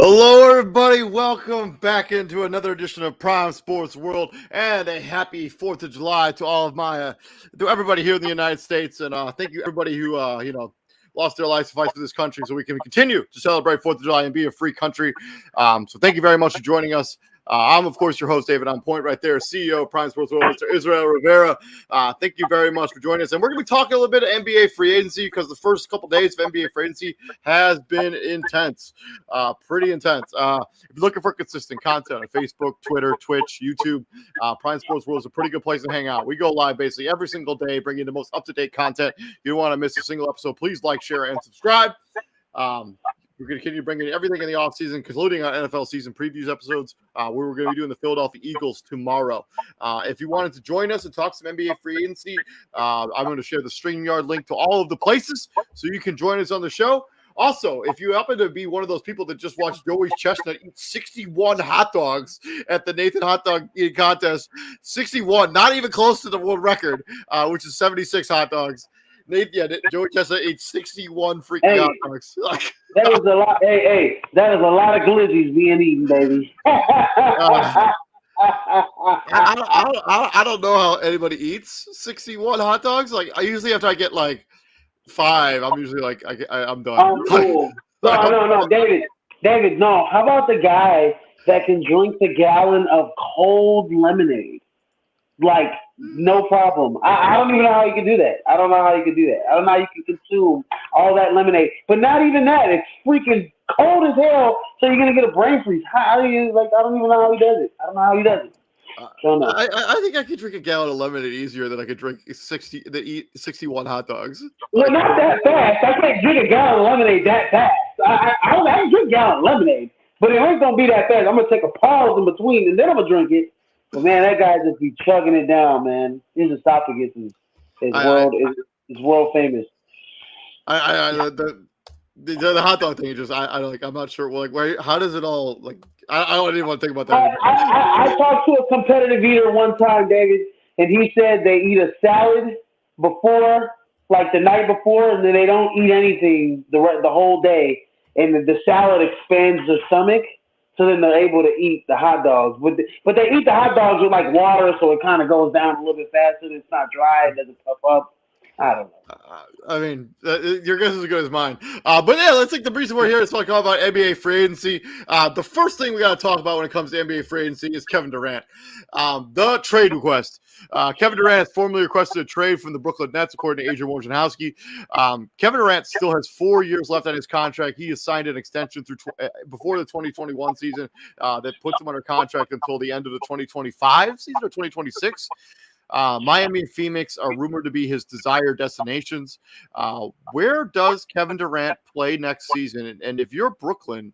Hello, everybody. Welcome back into another edition of Prime Sports World, and a happy 4th of July to all of my, to everybody here in the United States, and thank you everybody who, lost their lives to fight for this country so we can continue to celebrate 4th of July and be a free country. So thank you very much for joining us. I'm, of course, your host, David On Point, right there, CEO of Prime Sports World, Mr. Israel Rivera. Thank you very much for joining us. And we're going to be talking a little bit of NBA free agency because the first couple days of NBA free agency has been intense, pretty intense. If you're looking for consistent content on Facebook, Twitter, Twitch, YouTube, Prime Sports World is a pretty good place to hang out. We go live basically every single day, bringing you the most up-to-date content. If you don't want to miss a single episode, please like, share, and subscribe. We're going to continue bringing everything in the offseason, including our NFL season previews episodes, where we're going to be doing the Philadelphia Eagles tomorrow. If you wanted to join us and talk some NBA free agency, I'm going to share the StreamYard link to all of the places so you can join us on the show. Also, if you happen to be one of those people that just watched Joey Chestnut eat 61 hot dogs at the Nathan Hot Dog Eating Contest, 61, not even close to the world record, which is 76 hot dogs. Joey Chestnut ate 61 freaking hot dogs. That is a lot. Hey, that is a lot of glizzies being eaten, baby. I don't know how anybody eats 61 hot dogs. Like, I usually after I get like 5, I'm usually like I'm done. Oh, cool. No, David, no. How about the guy that can drink the gallon of cold lemonade? Like, no problem. I don't even know how you can do that. I don't know how you can consume all that lemonade. But not even that. It's freaking cold as hell, so you're going to get a brain freeze. How do you, I don't even know how he does it. I don't know how he does it. I think I could drink a gallon of lemonade easier than I could drink 61 hot dogs. Well, not that fast. I can't drink a gallon of lemonade that fast. I can drink a gallon of lemonade, but it ain't going to be that fast. I'm going to take a pause in between, and then I'm going to drink it. But man, that guy just be chugging it down, man. His esophagus is world famous. The hot dog thing is just I'm not sure. Like, how does it all I don't even want to think about that. I talked to a competitive eater one time, David, and he said they eat a salad before, like the night before, and then they don't eat anything the whole day, and the salad expands their stomach. So then they're able to eat the hot dogs. But they eat the hot dogs with like water, so it kind of goes down a little bit faster. It's not dry. It doesn't puff up. I don't know. Your guess is as good as mine. But yeah, let's take the reason we're here is talk about NBA free agency. The first thing we got to talk about when it comes to NBA free agency is Kevin Durant. The trade request. Kevin Durant has formally requested a trade from the Brooklyn Nets, according to Adrian Wojnarowski. Kevin Durant still has 4 years left on his contract. He has signed an extension through before the 2021 season that puts him under contract until the end of the 2025 season or 2026. Miami and Phoenix are rumored to be his desired destinations. Where does Kevin Durant play next season? And if you're Brooklyn,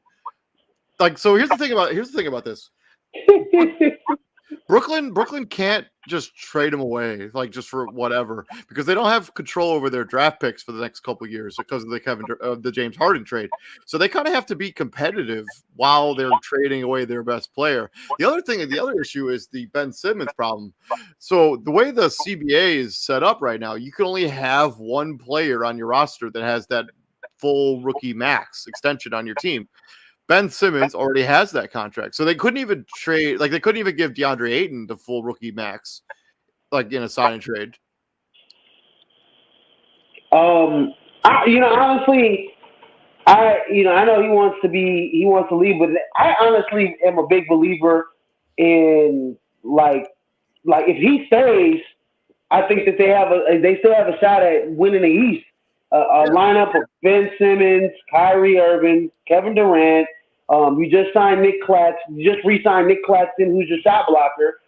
so here's the thing about this. Brooklyn can't just trade him away, just for whatever, because they don't have control over their draft picks for the next couple of years because of the James Harden trade. So they kind of have to be competitive while they're trading away their best player. The other issue is the Ben Simmons problem. So the way the CBA is set up right now, you can only have one player on your roster that has that full rookie max extension on your team. Ben Simmons already has that contract, so they couldn't even trade. They couldn't even give DeAndre Ayton the full rookie max, in a sign and trade. Honestly, I know he wants to leave, but I honestly am a big believer in if he stays, I think that they still have a shot at winning the East. A lineup of Ben Simmons, Kyrie Irving, Kevin Durant. You just signed Nick Claxton. You just re-signed Nick Claxton, who's your shot blocker,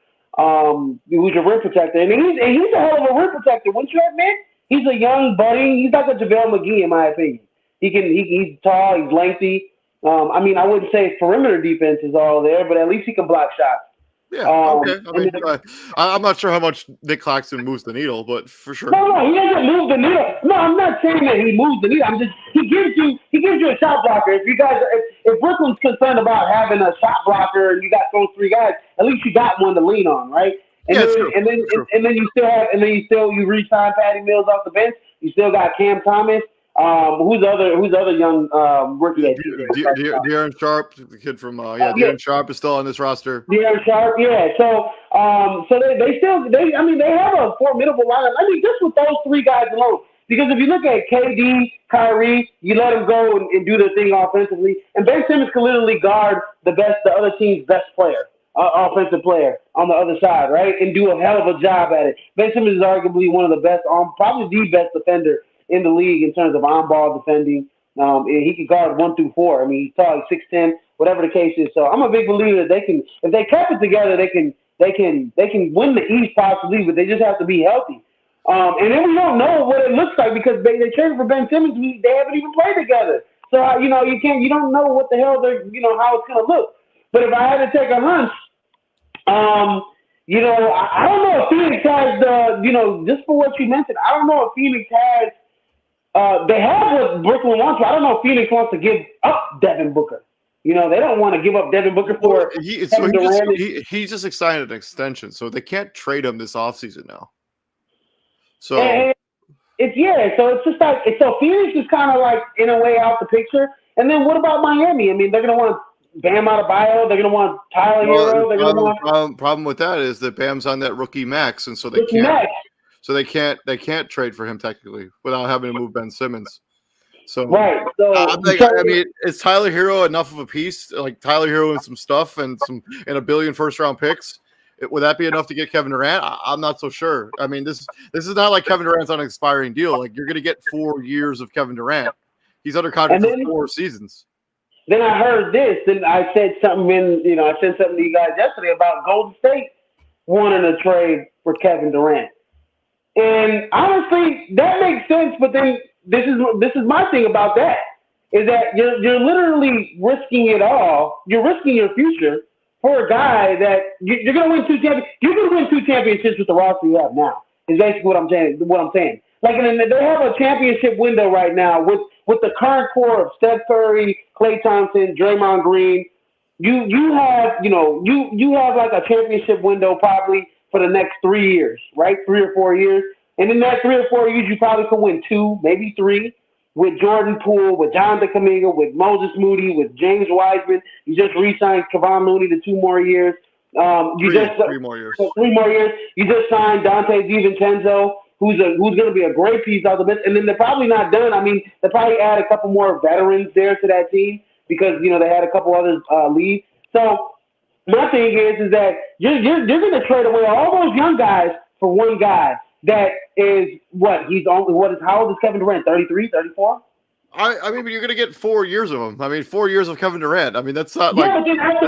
who's your rim protector. And he's a hell of a rim protector. Wouldn't you admit? He's a young buddy. He's like a JaVale McGee, in my opinion. He's tall. He's lengthy. I wouldn't say perimeter defense is all there, but at least he can block shots. Yeah, okay. I'm not sure how much Nick Claxton moves the needle, but for sure. No, he doesn't move the needle. No, I'm not saying that he moves the needle. He gives you a shot blocker. If Brooklyn's concerned about having a shot blocker and you got those 3 guys, at least you got one to lean on, right? And then you re-sign Patty Mills off the bench. You still got Cam Thomas. Who's the other young rookie at TJ? De'Aaron Sharp, the kid from Yeah. De'Aaron Sharp is still on this roster. De'Aaron Sharp, yeah. So they still they have a formidable lineup. I mean, just with those three guys alone. Because if you look at KD, Kyrie, you let them go and do their thing offensively, and Ben Simmons can literally guard the other team's best player, offensive player on the other side, right, and do a hell of a job at it. Ben Simmons is arguably one of the best, probably the best defender in the league in terms of on-ball defending. And he can guard 1 through 4. I mean, he's tall, 6'10", whatever the case is. So I'm a big believer that they can, if they kept it together, they can win the East possibly, but they just have to be healthy. And then we don't know what it looks like because they traded for Ben Simmons. They haven't even played together. So, you don't know what the hell how it's going to look. But if I had to take a hunch, I don't know if Phoenix has just for what you mentioned, I don't know if Phoenix has, they have what Brooklyn wants, but I don't know if Phoenix wants to give up Devin Booker. They don't want to give up Devin Booker for Kevin Durant. He just extended an extension, so they can't trade him this offseason now. So so it's just like so Phoenix is kind of like in a way out the picture. And then what about Miami? I mean, they're going to want Bam Adebayo. They're going to want Tyler Hero. They're going to want. Problem with that is that Bam's on that rookie max, and so they can't. Max. So they can't trade for him technically without having to move Ben Simmons. So right. So I mean, is Tyler Hero enough of a piece? Like Tyler Hero and some stuff and a billion first round picks. Would that be enough to get Kevin Durant? I'm not so sure. I mean, this is not like Kevin Durant's on an expiring deal. Like you're going to get 4 years of Kevin Durant. He's under contract for 4 seasons. Then I heard this, and I said something I said something to you guys yesterday about Golden State wanting to trade for Kevin Durant. And honestly, that makes sense. But then this is my thing about that is that you're literally risking it all. You're risking your future for a guy that you're going to win 2 championships. You're going to win 2 championships with the roster you have now. Is basically what I'm saying. Like, and they have a championship window right now with the current core of Steph Curry, Klay Thompson, Draymond Green. You have like a championship window probably for the next 3 years, right? 3 or 4 years. And in that 3 or 4 years, you probably could win 2, maybe 3 with Jordan Poole, with Jonathan Kuminga, with Moses Moody, with James Wiseman. You just re-signed Kevon Looney to 2 more years. 3 more years. 3 more years. You just signed Dante DiVincenzo, who's going to be a great piece out of the bench. And then they're probably not done. I mean, they'll probably add a couple more veterans there to that team because, they had a couple others leave. So my thing is that you're going to trade away all those young guys for one guy that is how old is Kevin Durant? 33, 34? I mean, but you're going to get 4 years of him. I mean, 4 years of Kevin Durant. I mean, that's not like. Yeah, but then after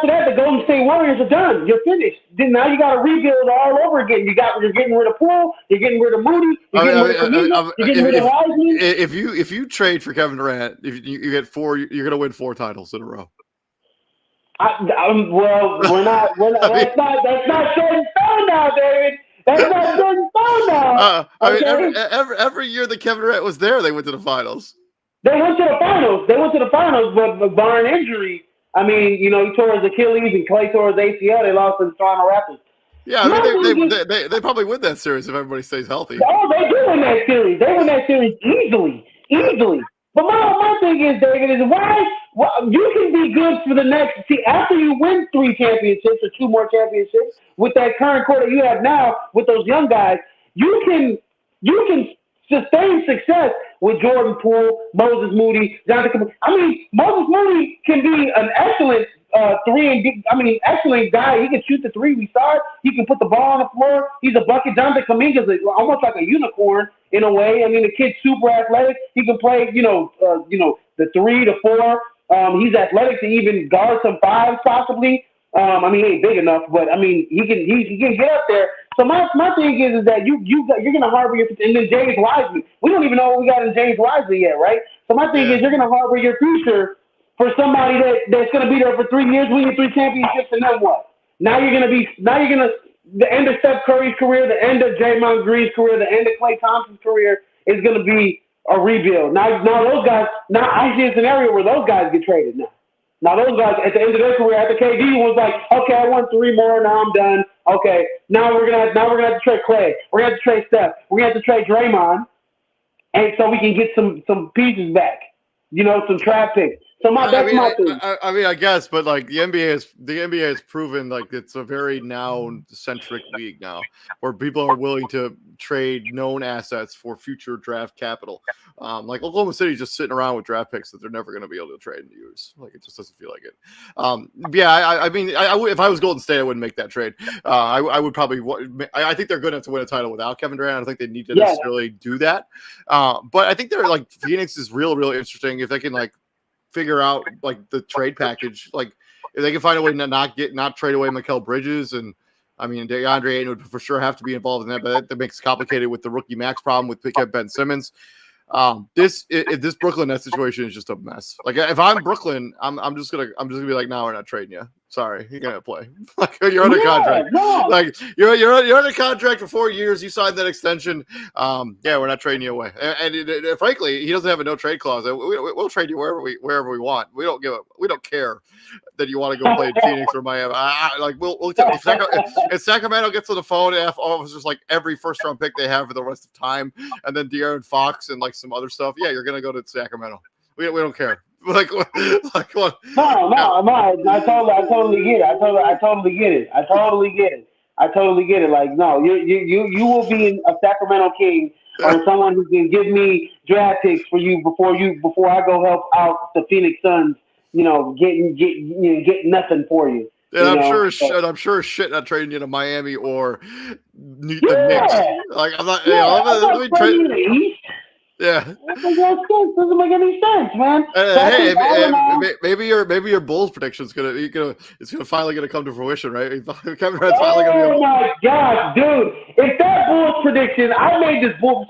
that, the Golden State Warriors are done. You're finished. Then now you got to rebuild all over again. You're getting rid of Poole. You're getting rid of Moody. You're getting rid of Kuminga. You're getting rid of Wiseman. If you trade for Kevin Durant, if you get 4, you're going to win 4 titles in a row. Well, we're not. That's not set in stone now, David. That's not set in stone now. I mean, every year that Kevin Durant was there, they went to the finals. They went to the finals, but barring injury, I mean, he tore his Achilles and Klay tore his ACL. They lost to the Toronto Raptors. Yeah, I mean, they probably win that series if everybody stays healthy. Oh, they do win that series. They win that series easily. But my thing is, David, is why you can be good for the next. See, after you win 3 championships or 2 more championships with that current core that you have now with those young guys, you can sustain success with Jordan Poole, Moses Moody, Jonathan. I mean, Moses Moody can be an excellent excellent guy. He can shoot the 3. We saw it. He can put the ball on the floor. He's a bucket. Jonathan Kuminga's almost like a unicorn in a way. I mean, the kid's super athletic. He can play, the 3 to 4. He's athletic to even guard some 5s possibly. I mean, he ain't big enough, but I mean, he can get up there. So my thing is that you're going to harbor your, and then James Wiseman. We don't even know what we got in James Wiseman yet, right? So my thing is you're going to harbor your future for somebody that's going to be there for 3 years, winning 3 championships, and then what? Now you're going to the end of Steph Curry's career, the end of Draymond Green's career, the end of Klay Thompson's career is going to be a rebuild. Now those guys. Now I see a scenario where those guys get traded now. Now those guys at the end of their career, after KD was like, okay, I won 3 more, now I'm done. Okay, now we're gonna have to trade Klay. We're gonna have to trade Steph. We're gonna have to trade Draymond. and so we can get some pieces back. Some draft picks. So that's my thing. I mean, I guess, but like the NBA has proven like it's a very noun centric league now, where people are willing to trade known assets for future draft capital. Like Oklahoma City's just sitting around with draft picks that they're never going to be able to trade and use. Like it just doesn't feel like it. Yeah, I mean, if I was Golden State, I wouldn't make that trade. I would probably. I think they're good enough to win a title without Kevin Durant. I don't think they need to necessarily do that. But I think they're like Phoenix is real interesting if they can like figure out like the trade package. Like if they can find a way to not trade away Mikal Bridges, and I mean DeAndre Ayton would for sure have to be involved in that, but that makes it complicated with the rookie max problem with Ben Simmons. This Brooklyn Nets situation is just a mess. Like if I'm Brooklyn, I'm just gonna be like, no, we're not trading you. Sorry, you're gonna play. Like you're under contract. No. Like you're under contract for 4 years. You signed that extension. Yeah, we're not trading you away. And frankly, he doesn't have a no trade clause. We'll trade you wherever we want. We don't care that you want to go play in Phoenix or Miami. If Sacramento gets on the phone, it's just like every first round pick they have for the rest of time, and then De'Aaron Fox and like some other stuff. Yeah, you're gonna go to Sacramento. We don't care. Like what? No. I totally get it. I totally get it. Like no, you will be a Sacramento King or someone who can give me draft picks for you before I go help out the Phoenix Suns. Get nothing for you. And I'm sure shit not trading you to Miami or the Knicks. Like I'm not. Let me trade you to the East. Yeah. Doesn't make any sense, man. Maybe your Bulls prediction is gonna finally come to fruition, right? Kevin Durant's finally gonna. Oh my gosh, dude! If that Bulls prediction, I made this Bulls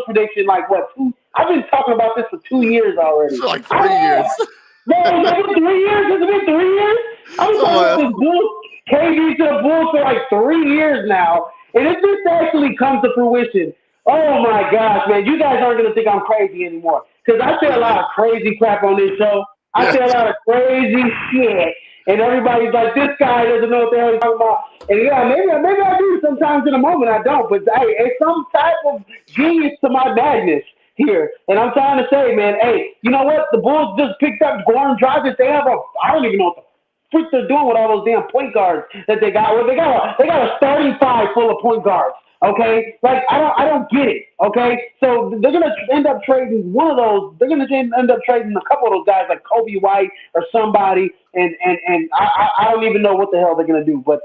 prediction like what? I've been talking about this for 2 years already. For like 3 years. No, it's been 3 years. Has it been 3 years? I'm talking about this Bulls, KD to the Bulls for like 3 years now, and if this actually comes to fruition. Oh my gosh, man! You guys aren't gonna think I'm crazy anymore because I say a lot of crazy crap on this show. I say a lot of crazy shit, and everybody's like, "This guy doesn't know what the hell he's talking about." And yeah, maybe I do sometimes in a moment. I don't, but hey, it's some type of genius to my madness here. And I'm trying to say, man, hey, you know what? The Bulls just picked up Goran Dragic. They have I don't even know what the freak they're doing with all those damn point guards that they got. Well, they got a starting five full of point guards. Okay, like I don't get it. Okay, so they're gonna end up trading one of those. They're gonna end up trading a couple of those guys like Kobe White or somebody, and I don't even know what the hell they're gonna do. But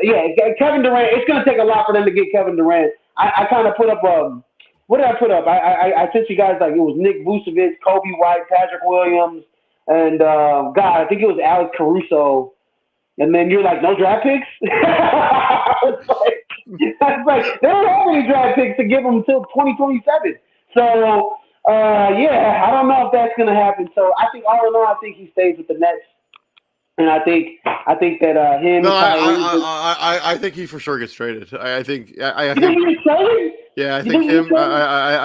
yeah, Kevin Durant. It's gonna take a lot for them to get Kevin Durant. I kind of put up what did I put up? I sent you guys like it was Nick Vucevic, Kobe White, Patrick Williams, and I think it was Alex Caruso. And then you're like, no draft picks? It's like, they don't have any draft picks to give them until 2027. So, I don't know if that's going to happen. So, I think, all in all, I think he stays with the Nets. And I think that him. No, I think he for sure gets traded. I think he gets traded? Yeah, I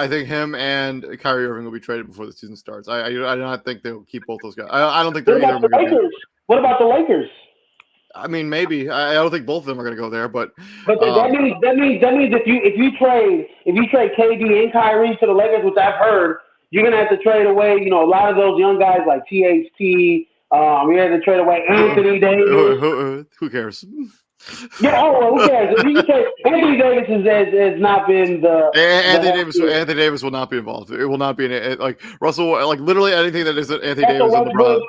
think him and Kyrie Irving will be traded before the season starts. I do not think they'll keep both those guys. I don't think they're either. What about the Lakers? I mean, maybe. I don't think both of them are going to go there, but that means if you trade KD and Kyrie to the Lakers, which I've heard, you're going to have to trade away. A lot of those young guys like THT. You have to trade away Anthony Davis. Who cares? Yeah, who cares? If you say Anthony Davis has not been the Anthony Davis will not be involved. It will not be like Russell. Like literally anything that isn't Anthony Davis and LeBron.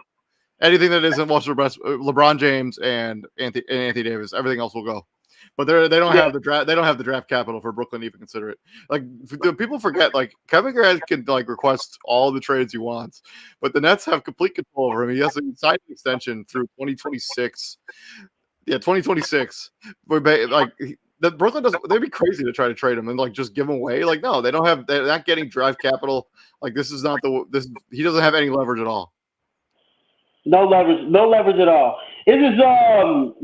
Anything that isn't LeBron James and Anthony Davis, everything else will go. But they don't have the draft. They don't have the draft capital for Brooklyn to even consider it. Like people forget, like Kevin Durant can like request all the trades he wants, but the Nets have complete control over him. He has to sign an extension through 2026. Yeah, 2026. Like the Brooklyn doesn't. They'd be crazy to try to trade him and like just give him away. Like no, they don't have. They're not getting draft capital. Like this is not the. He doesn't have any leverage at all. No leverage at all. It is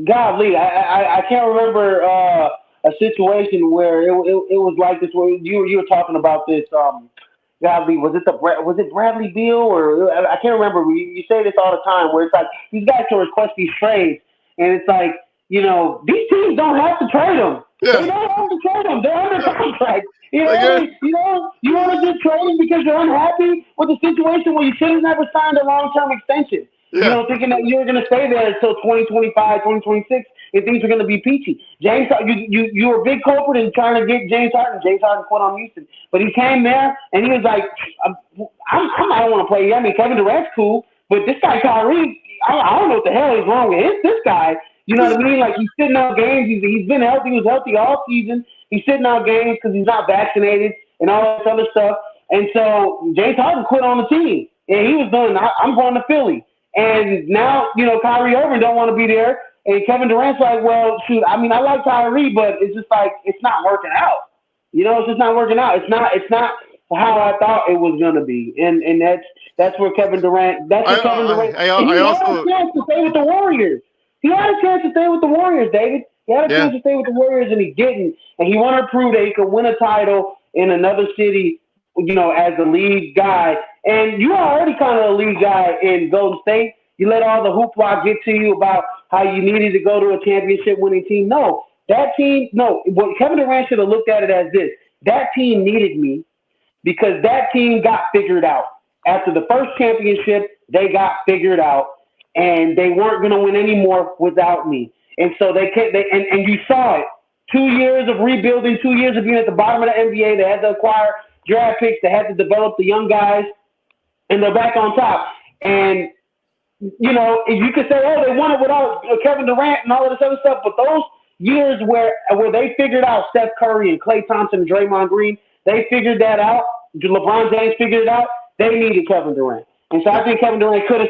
godly. I can't remember a situation where it was like this. Where you were talking about this. Godly, was it Bradley Beal or I can't remember. You say this all the time. Where it's like these guys can request these trades, and it's like these teams don't have to trade them. They don't have to trade him. They're under contract. You know, Like, you want to just trade him because you're unhappy with the situation where you should have never signed a long-term extension. You yeah. know, thinking that you were going to stay there until 2025, 2026, and things are going to be peachy. James, you were a big culprit in trying to get James Harden. James Harden quit on Houston, but he came there and he was like, I don't want to play. I mean, Kevin Durant's cool, but this guy Kyrie, I don't know what the hell is wrong with this guy. You know what I mean? Like, he's sitting out games. He's been healthy. He was healthy all season. He's sitting out games because he's not vaccinated and all this other stuff. And so James Harden quit on the team, and he was done. I'm going to Philly. And now, Kyrie Irving don't want to be there. And Kevin Durant's like, well, shoot, I mean, I like Kyrie, but it's just like, it's not working out. It's just not working out. It's not how I thought it was going to be. And that's where Kevin Durant, Kevin Durant, he had a chance to stay with the Warriors. He had a chance to stay with the Warriors, David. He had a chance to stay with the Warriors, and he didn't. And he wanted to prove that he could win a title in another city, as the lead guy. And you are already kind of a lead guy in Golden State. You let all the hoopla get to you about how you needed to go to a championship-winning team. No, what Kevin Durant should have looked at it as this. That team needed me because that team got figured out. After the first championship, they got figured out. And they weren't going to win any more without me. And so and you saw it. 2 years of rebuilding, 2 years of being at the bottom of the NBA. They had to acquire draft picks. They had to develop the young guys, and they're back on top. And, you could say, oh, they won it without Kevin Durant and all of this other stuff. But those years where they figured out Steph Curry and Klay Thompson and Draymond Green, they figured that out. LeBron James figured it out. They needed Kevin Durant. And so I think Kevin Durant should have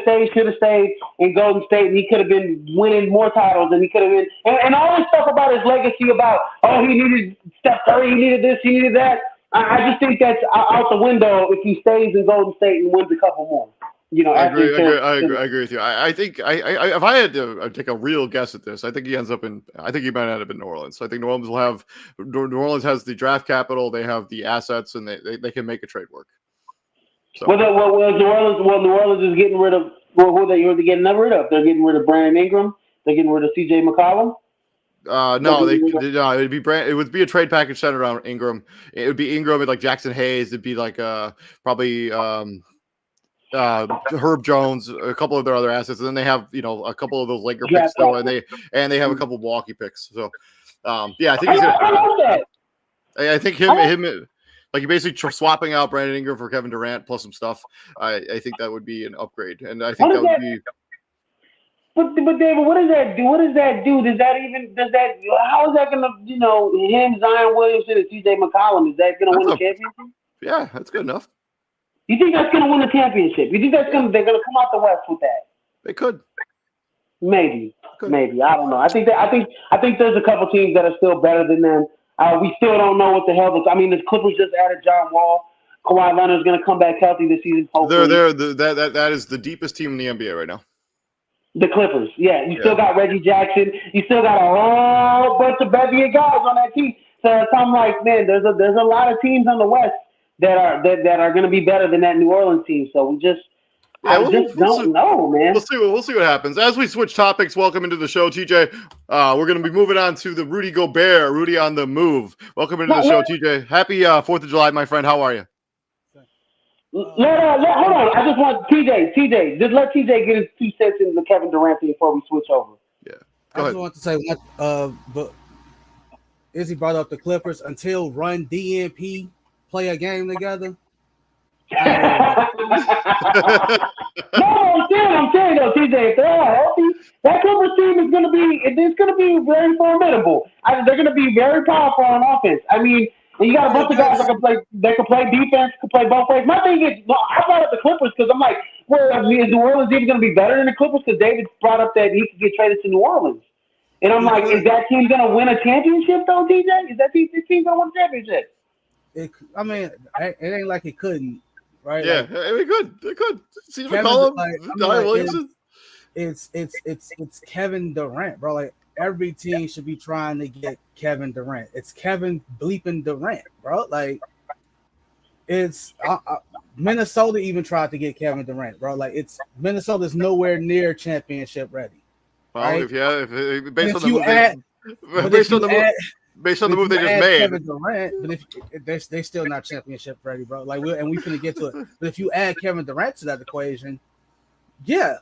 stayed in Golden State, and he could have been winning more titles, and he could have been and all this stuff about his legacy about, he needed Steph Curry, he needed this, he needed that. I just think that's out the window if he stays in Golden State and wins a couple more. I agree with you. I think if I had to take a real guess at this, I think he ends up I think he might end up in New Orleans. So I think New Orleans has the draft capital, they have the assets, and they can make a trade work. So. New Orleans is getting rid of who they getting rid of. They're getting rid of Brandon Ingram. They're getting rid of C.J. McCollum. No, it would be a trade package centered around Ingram. It would be Ingram and like Jackson Hayes. It'd be like probably Herb Jones, a couple of their other assets, and then they have a couple of those Laker picks though, and they have a couple of Milwaukee picks. So I think he's I love that. I think him. Like, you're basically swapping out Brandon Ingram for Kevin Durant plus some stuff. I think that would be an upgrade, and I think that would be. But David, what does that do? How is that going to, him, Zion Williamson, and C.J. McCollum, is that going to win a championship? Yeah, that's good enough. You think that's going to win a championship? You think they're going to come out the West with that? They could. Maybe. I don't know. I think there's a couple teams that are still better than them. We still don't know what the hell. The Clippers just added John Wall. Kawhi Leonard's going to come back healthy this season. Hopefully. That is the deepest team in the NBA right now. The Clippers, yeah. You still got Reggie Jackson. You still got a whole bunch of bevy of guys on that team. So I'm like, man, there's a lot of teams on the West that are going to be better than that New Orleans team. So we just. We'll don't know, man. We'll see what happens. As we switch topics, welcome into the show, TJ. We're going to be moving on to the Rudy Gobert, Rudy on the move. Welcome into the show, TJ. Happy 4th of July, my friend. How are you? Hold on. I just want TJ. Just let TJ get his 2 cents into the Kevin Durant thing before we switch over. Yeah. I just want to say, but Izzy brought up the Clippers until Run DNP play a game together. No, I'm saying though, TJ, if they're all healthy, that Clippers team is going to be very formidable. They're going to be very powerful on offense. I mean, you got a bunch of guys that can play defense, can play both ways. My thing is, I brought up the Clippers because I'm like, is New Orleans even going to be better than the Clippers? Because David brought up that he could get traded to New Orleans. And I'm like, is that team going to win a championship though, TJ? Is that team going to win a championship? It ain't like it couldn't. Right? Yeah, they could. See McCollum, Williamson. It's Kevin Durant, bro. Like, every team should be trying to get Kevin Durant. It's Kevin bleeping Durant, bro. Like, it's Minnesota even tried to get Kevin Durant, bro. Like, Minnesota's nowhere near championship ready. Well, right? if based on based on the If move they you just add made. Kevin Durant, but if they still not championship ready, bro. Like we finna get to it. But if you add Kevin Durant to that equation, yeah,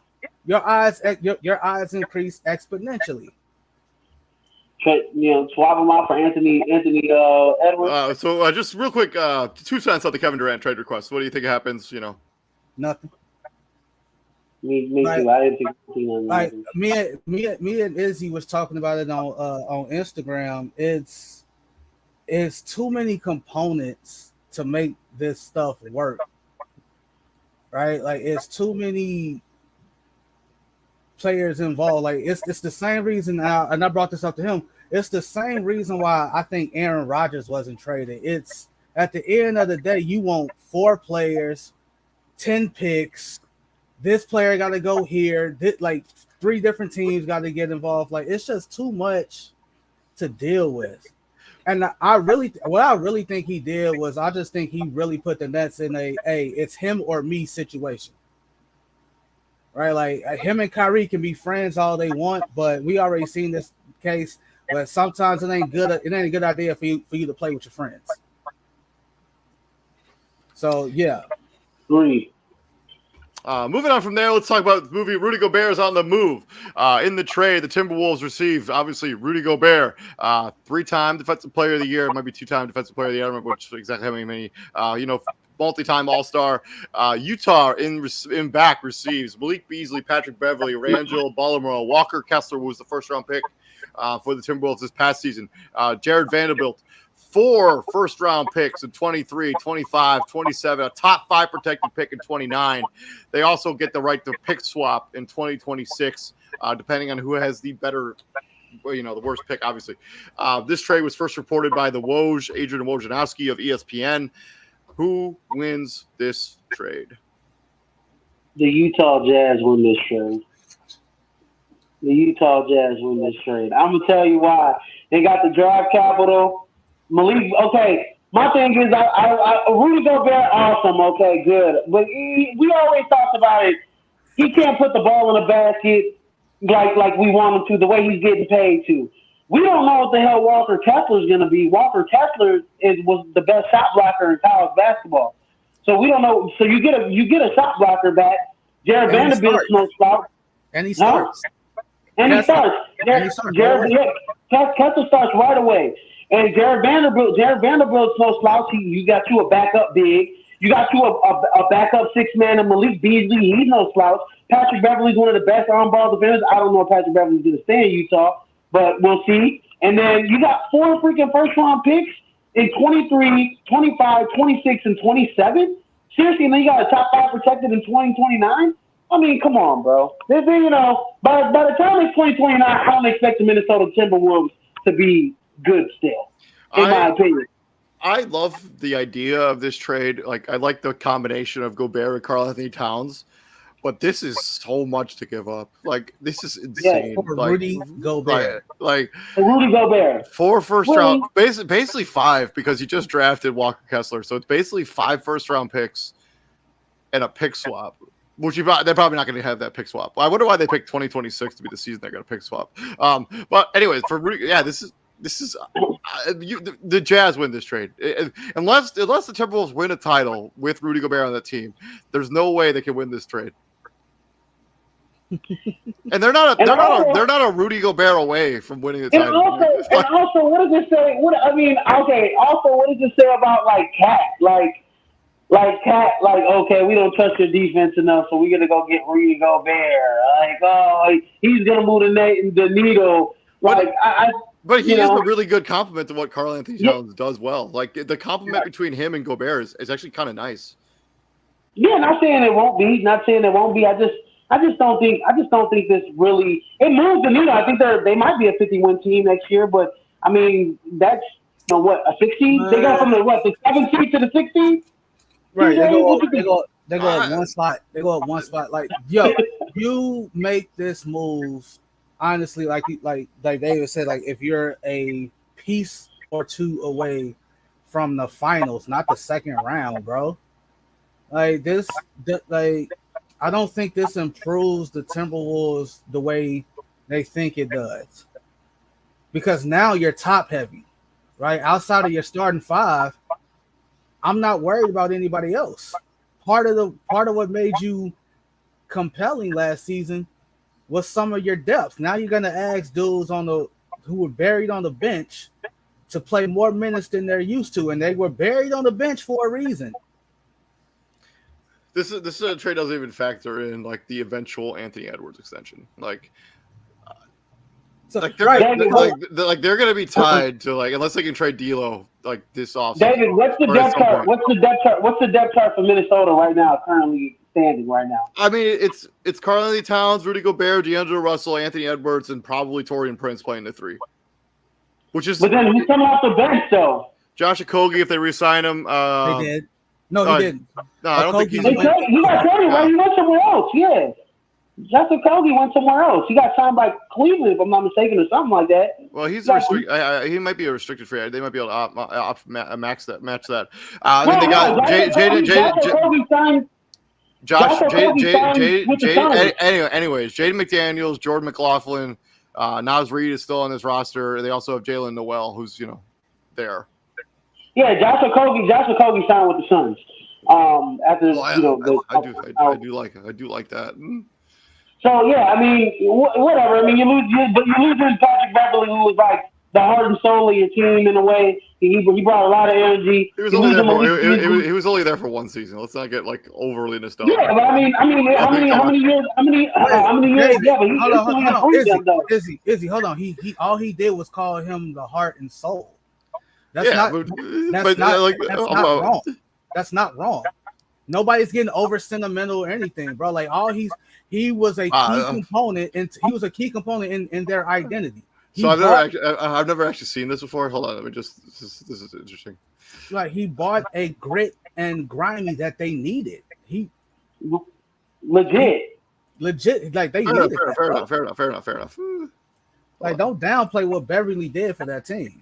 your odds increase exponentially. Swap him out for Anthony Edwards. So just real quick, 2 cents on the Kevin Durant trade request. What do you think happens? Nothing. Me too. I didn't think like me and Izzy was talking about it on Instagram. It's too many components to make this stuff work, right? Like it's too many players involved. Like it's the same reason, and I brought this up to him. It's the same reason why I think Aaron Rodgers wasn't traded. It's at the end of the day, you want 4 players, 10 picks. This player got to go here. Like 3 different teams got to get involved. Like it's just too much to deal with. And what I really think he did was I just think he really put the Nets in it's him or me situation. Right? Like him and Kyrie can be friends all they want, but we already seen this case where sometimes it ain't a good idea for you to play with your friends. So yeah. Agree. Moving on from there, let's talk about the movie Rudy Gobert is on the move. In the trade, the Timberwolves received, obviously, Rudy Gobert, 3-time Defensive Player of the Year. It might be 2-time Defensive Player of the Year. I don't remember exactly how many. Multi-time All-Star. Utah in back receives Malik Beasley, Patrick Beverley, Rangel, Baltimore, Walker Kessler, who was the first-round pick for the Timberwolves this past season. Jared Vanderbilt. 4 first-round picks in 23, 25, 27, a top 5 protected pick in 29. They also get the right to pick swap in 2026, depending on who has the better, the worst pick, obviously. This trade was first reported by the Woj, Adrian Wojnarowski of ESPN. Who wins this trade? The Utah Jazz win this trade. The Utah Jazz win this trade. I'm going to tell you why. They got the draft capital. Malik, okay. My thing is, Rudy Gobert, awesome. Okay, good. But we always talked about it. He can't put the ball in the basket like we want him to, the way he's getting paid to. We don't know what the hell Walker Kessler is going to be. Walker Kessler was the best shot blocker in college basketball. So we don't know. So you get a shot blocker back. Jared Vanderbilt's no slouch. And he starts. And he starts. Kessler starts right away. And Jared Vanderbilt's no slouch. You got you a backup big. You got you a backup 6-man and Malik Beasley. He's no slouch. Patrick Beverley's one of the best on-ball defenders. I don't know if Patrick Beverley's going to stay in Utah, but we'll see. And then you got 4 freaking first-round picks in 23, 25, 26, and 27. Seriously, and then you got a top 5 protected in 2029. I mean, come on, bro. By the time it's 2029, I don't expect the Minnesota Timberwolves to be good still, in my opinion. I love the idea of this trade. Like, I like the combination of Gobert and Karl-Anthony Towns, but this is so much to give up. Like, this is insane. Yeah, Rudy Gobert. Rudy Gobert. 4 first-round, basically 5, because you just drafted Walker Kessler. So it's basically 5 first-round picks and a pick swap. Which they're probably not going to have that pick swap. I wonder why they picked 2026 to be the season they're going to pick swap. But anyways, for Rudy, yeah, this is the Jazz win this trade. Unless the Timberwolves win a title with Rudy Gobert on that team, there's no way they can win this trade. And they're not a Rudy Gobert away from winning the title. Also, what does it say? Also, what does it say about Cat? Cat, okay, we don't trust your defense enough, so we're gonna go get Rudy Gobert. He's gonna move the needle. But he is a really good compliment to what Karl-Anthony Towns does well. Like, the compliment between him and Gobert is actually kind of nice. Yeah, not saying it won't be. I just don't think this really it moves the needle. I think they might be a 50-win team next year, but I mean that's a 16? They go from the 7th seed to the 16th? Right, they go up one spot. They go up one spot. Like, yo, you make this move. Honestly, like David said, if you're a piece or 2 away from the finals, not the second round, bro. I don't think this improves the Timberwolves the way they think it does. Because now you're top heavy. right? Outside of your starting five, I'm not worried about anybody else. Part of what made you compelling last season was some of your depth. Now you're gonna ask dudes who were buried on the bench to play more minutes than they're used to, and they were buried on the bench for a reason. This trade doesn't even factor in like the eventual Anthony Edwards extension. So, Like they're they're gonna be tied to like unless they can trade D'Lo like this offseason. David, what's the depth chart? What's the depth chart for Minnesota right now? Currently standing right now. I mean, it's Karl-Anthony Towns, Rudy Gobert, D'Angelo Russell, Anthony Edwards, and probably Taurean Prince playing the three. Which is but then who's coming off the bench though? Josh Okogie if they re-sign him. They did. No, he didn't. No, I don't think he got traded, right? He went somewhere else. Yeah. Josh Okogie went somewhere else. He got signed by Cleveland, if I'm not mistaken, or something like that. Well, he's he might be a restricted free agent. They might be able to match that. Then they got Anyways, Jaden McDaniels, Jordan McLaughlin, Naz Reid is still on this roster. They also have Jalen Noel, who's there. Yeah, Josh Okogie signed with the Suns. I do like that. So yeah, I mean, whatever. I mean, you losing Patrick Beverly, who was like the heart and soul of your team in a way. He brought a lot of energy. He was only there for one season. Let's not get like overly nostalgic. Yeah, but I mean, how many years? Yeah, but Izzy, hold on. He all he did was call him the heart and soul. That's not wrong. That's not wrong. Nobody's getting over sentimental or anything, bro. Like he was a key component, and he was a key component in their identity. I've never actually seen this before. Hold on, let me just. This is interesting. Like he bought a grit and grimy that they needed. He legit. Like they needed that. Fair enough. Like don't downplay what Beverly did for that team.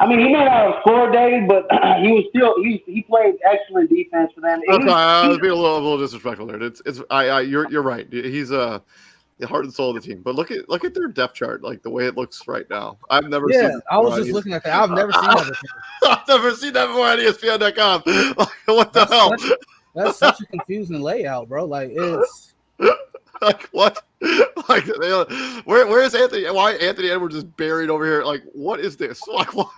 I mean, he may not have scored, Dave, but he played excellent defense for them. I was being a little disrespectful there. You're right. He's the heart and soul of the team. But look at their depth chart, like the way it looks right now. I've never seen. I was just looking at that. I've never seen that before. I've never seen that before on ESPN.com. What the hell? That's such a confusing layout, bro. Like it's like what? Like where is Anthony? Why Anthony Edwards is buried over here? Like what is this? Like why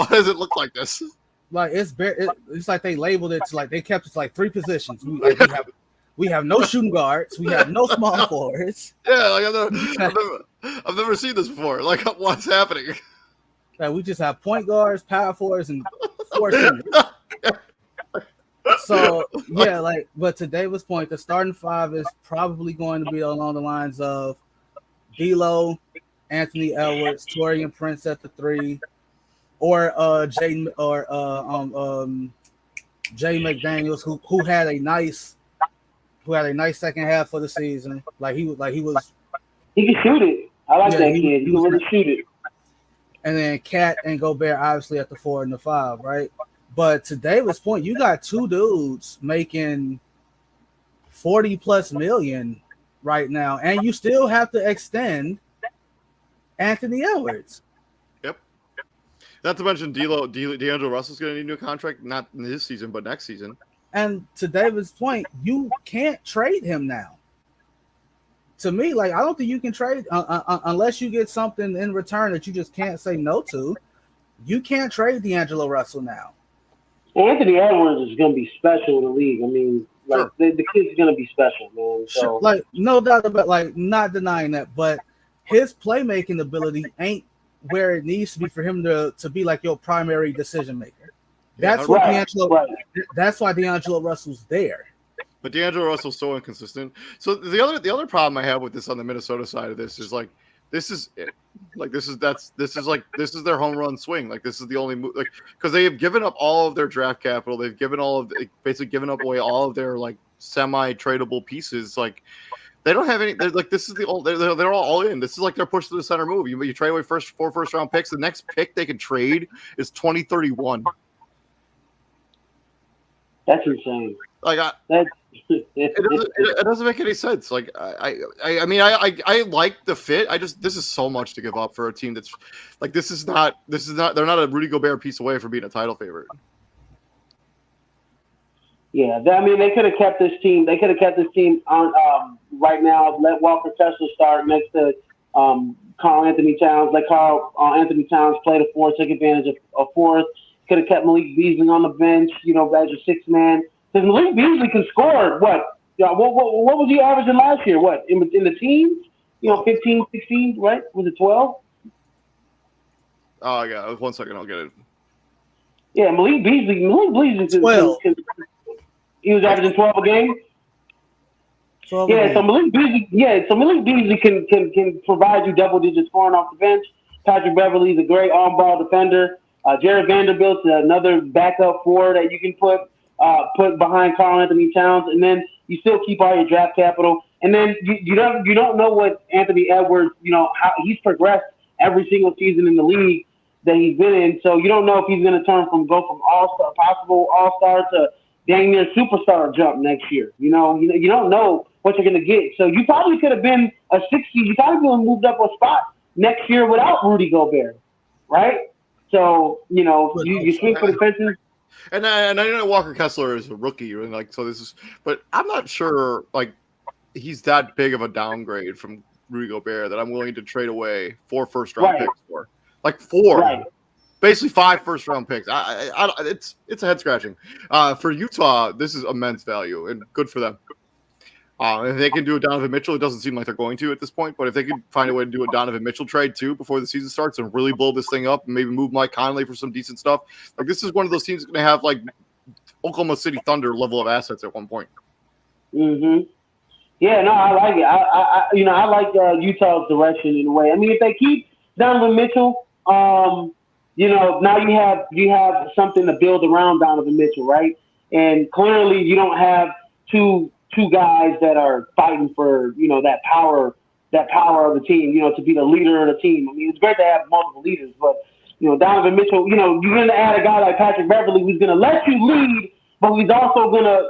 does it look like this? Like it's like they labeled it to like they kept it to like three positions. We have no shooting guards. We have no small forwards. Yeah, like I've never seen this before. Like what's happening? Like we just have point guards, power forwards, and four shooters. So yeah, but to David's point, the starting five is probably going to be along the lines of D'Lo, Anthony Edwards, Taurean Prince at the three, or Jay McDaniels, who had a nice second half of the season. He can shoot it. I like that kid. He can really shoot it. And then Cat and Gobert obviously at the 4 and the 5, right? But to David's point, you got two dudes making $40+ million right now, and you still have to extend Anthony Edwards. Yep. Not to mention D'Angelo Russell's going to need a new contract, not in this season, but next season. And to David's point, you can't trade him now. To me, I don't think you can trade unless you get something in return that you just can't say no to. You can't trade D'Angelo Russell now. Anthony Edwards is going to be special in the league. I mean, the kid's going to be special, man. So, no doubt about, not denying that, but his playmaking ability ain't where it needs to be for him to be like your primary decision maker. That's That's why D'Angelo Russell's there. But D'Angelo Russell's so inconsistent. So the other problem I have with this on the Minnesota side of this is this is it. This is their home run swing. This is the only move, because they have given up all of their draft capital. They've basically given up away all of their semi-tradable pieces. They don't have any. This is they're all in. This is their push to the center move. You trade away four first round picks. The next pick they can trade is 2031. That's insane. Like it doesn't make any sense. Like I mean I like the fit. This is so much to give up for a team that's like this is not they're not a Rudy Gobert piece away from being a title favorite. Yeah, I mean they could have kept this team. They could have kept this team on right now. Let Walker Kessler start next to Carl Anthony Towns. Let Carl Anthony Towns play the fourth, take advantage of fourth. Could have kept Malik Beasley on the bench, as your sixth man. Because Malik Beasley can score what? Yeah, what was he averaging last year? What in the teens? 15, 16, right? Was it 12? Oh yeah, 1 second, I'll get it. Yeah, Malik Beasley 12. He was averaging 12 a game. 12 yeah, so Malik Beasley can provide you double-digit scoring off the bench. Patrick Beverly is a great on-ball defender. Jared Vanderbilt's another backup four that you can put behind Karl Anthony Towns, and then you still keep all your draft capital. And then you don't know what Anthony Edwards, how he's progressed every single season in the league that he's been in. So you don't know if he's going to go from possible all-star to dang near superstar jump next year. You don't know what you're going to get. So you probably could have been a 60. You probably would have moved up a spot next year without Rudy Gobert, right? So you swing for the fences. And I know Walker Kessler is a rookie, and but I'm not sure he's that big of a downgrade from Rudy Gobert that I'm willing to trade away 4 first-round picks for. 4. Right. Basically 5 first-round picks. It's a head scratching. For Utah, this is immense value and good for them. If they can do a Donovan Mitchell, it doesn't seem like they're going to at this point. But if they can find a way to do a Donovan Mitchell trade too before the season starts and really blow this thing up and maybe move Mike Conley for some decent stuff, this is one of those teams that's going to have Oklahoma City Thunder level of assets at one point. Mm-hmm. Yeah, no, I like it. I like Utah's direction in a way. I mean, if they keep Donovan Mitchell, now you have something to build around Donovan Mitchell, right? And clearly, you don't have two guys that are fighting for that power of the team, to be the leader of the team. I mean, it's great to have multiple leaders, but Donovan Mitchell, you're going to add a guy like Patrick Beverly who's going to let you lead, but he's also going to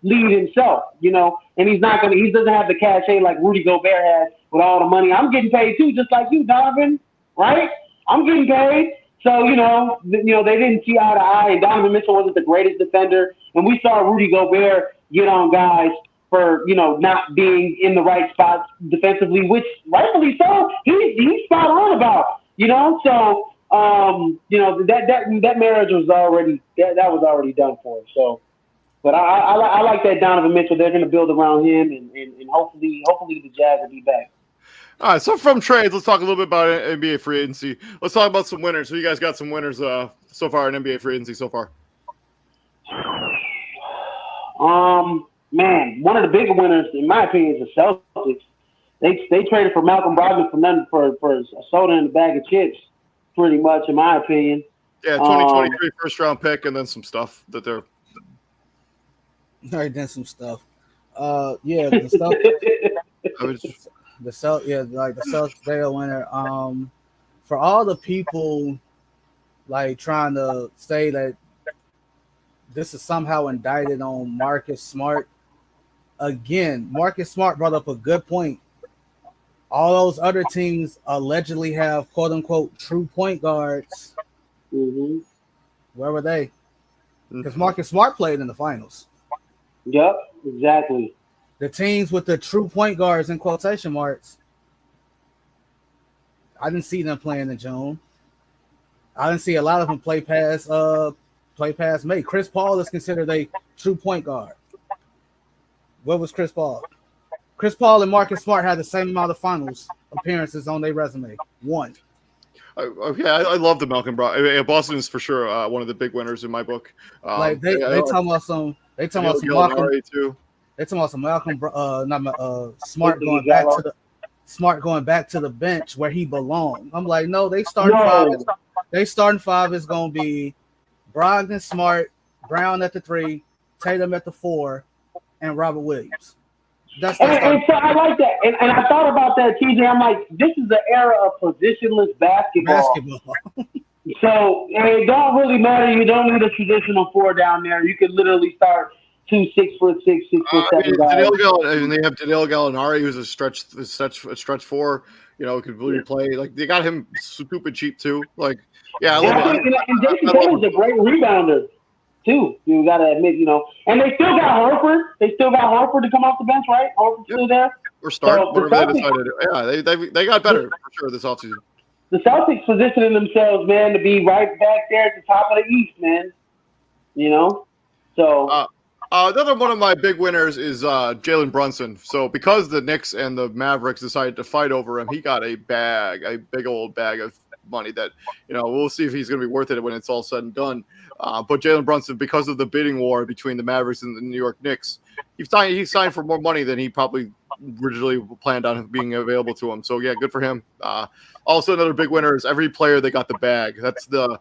lead himself, and he doesn't have the cachet like Rudy Gobert has with all the money. I'm getting paid too, just like you, Donovan, right? I'm getting paid. So, they didn't see eye to eye, and Donovan Mitchell wasn't the greatest defender. And we saw Rudy Gobert get on guys for, not being in the right spots defensively, which rightfully so, he's spot on about, So, that marriage was already, that was already done for him. So, but I like that Donovan Mitchell. They're going to build around him, and hopefully the Jazz will be back. All right, so from trades, let's talk a little bit about NBA free agency. Let's talk about some winners. So you guys got some winners so far in NBA free agency so far? Man, one of the bigger winners, in my opinion, is the Celtics. They traded for Malcolm Brogdon for nothing for a soda and a bag of chips, pretty much, in my opinion. Yeah, 2023 first-round pick and then some stuff that they're – All right, then some stuff. Yeah, the stuff – the Celtics, they are winner. For all the people trying to say that this is somehow indicted on Marcus Smart, again, Marcus Smart brought up a good point. All those other teams allegedly have quote unquote true point guards. Mm-hmm. Where were they? Because Marcus Smart played in the finals. Yep, exactly. The teams with the true point guards in quotation marks, I didn't see them playing in June. I didn't see a lot of them play past May. Chris Paul is considered a true point guard. What was Chris Paul? Chris Paul and Marcus Smart had the same amount of finals appearances on their resume. 1. Okay, I love the Malcolm Brogdon. Boston is for sure one of the big winners in my book. They talking about some Malcolm too. They talking about some Malcolm Smart going back to the bench where he belonged. I'm like, no, they starting five. They starting five is gonna be Brogdon, Smart, Brown at the 3, Tatum at the 4, and Robert Williams. And so I like that. And I thought about that, TJ. I'm like, this is the era of positionless basketball. So it don't really matter. You don't need a traditional 4 down there. You can literally start two 6'6", 6'7" guys. They have Danilo Gallinari, who's a stretch four. Could really play. Like they got him stupid cheap too. Like, yeah, I love it. And Jason Tatum's a great rebounder too. You got to admit, and they still got Horford. They still got Horford to come off the bench, right? Horford's still there. Or start whatever they decided. Yeah, they got better for sure this offseason. The Celtics positioning themselves, man, to be right back there at the top of the East, man. So. Another one of my big winners is Jalen Brunson. So because the Knicks and the Mavericks decided to fight over him, he got a big old bag of money that, we'll see if he's going to be worth it when it's all said and done. But Jalen Brunson, because of the bidding war between the Mavericks and the New York Knicks, he signed for more money than he probably originally planned on being available to him. So yeah, good for him. Also, another big winner is every player they got the bag. That's the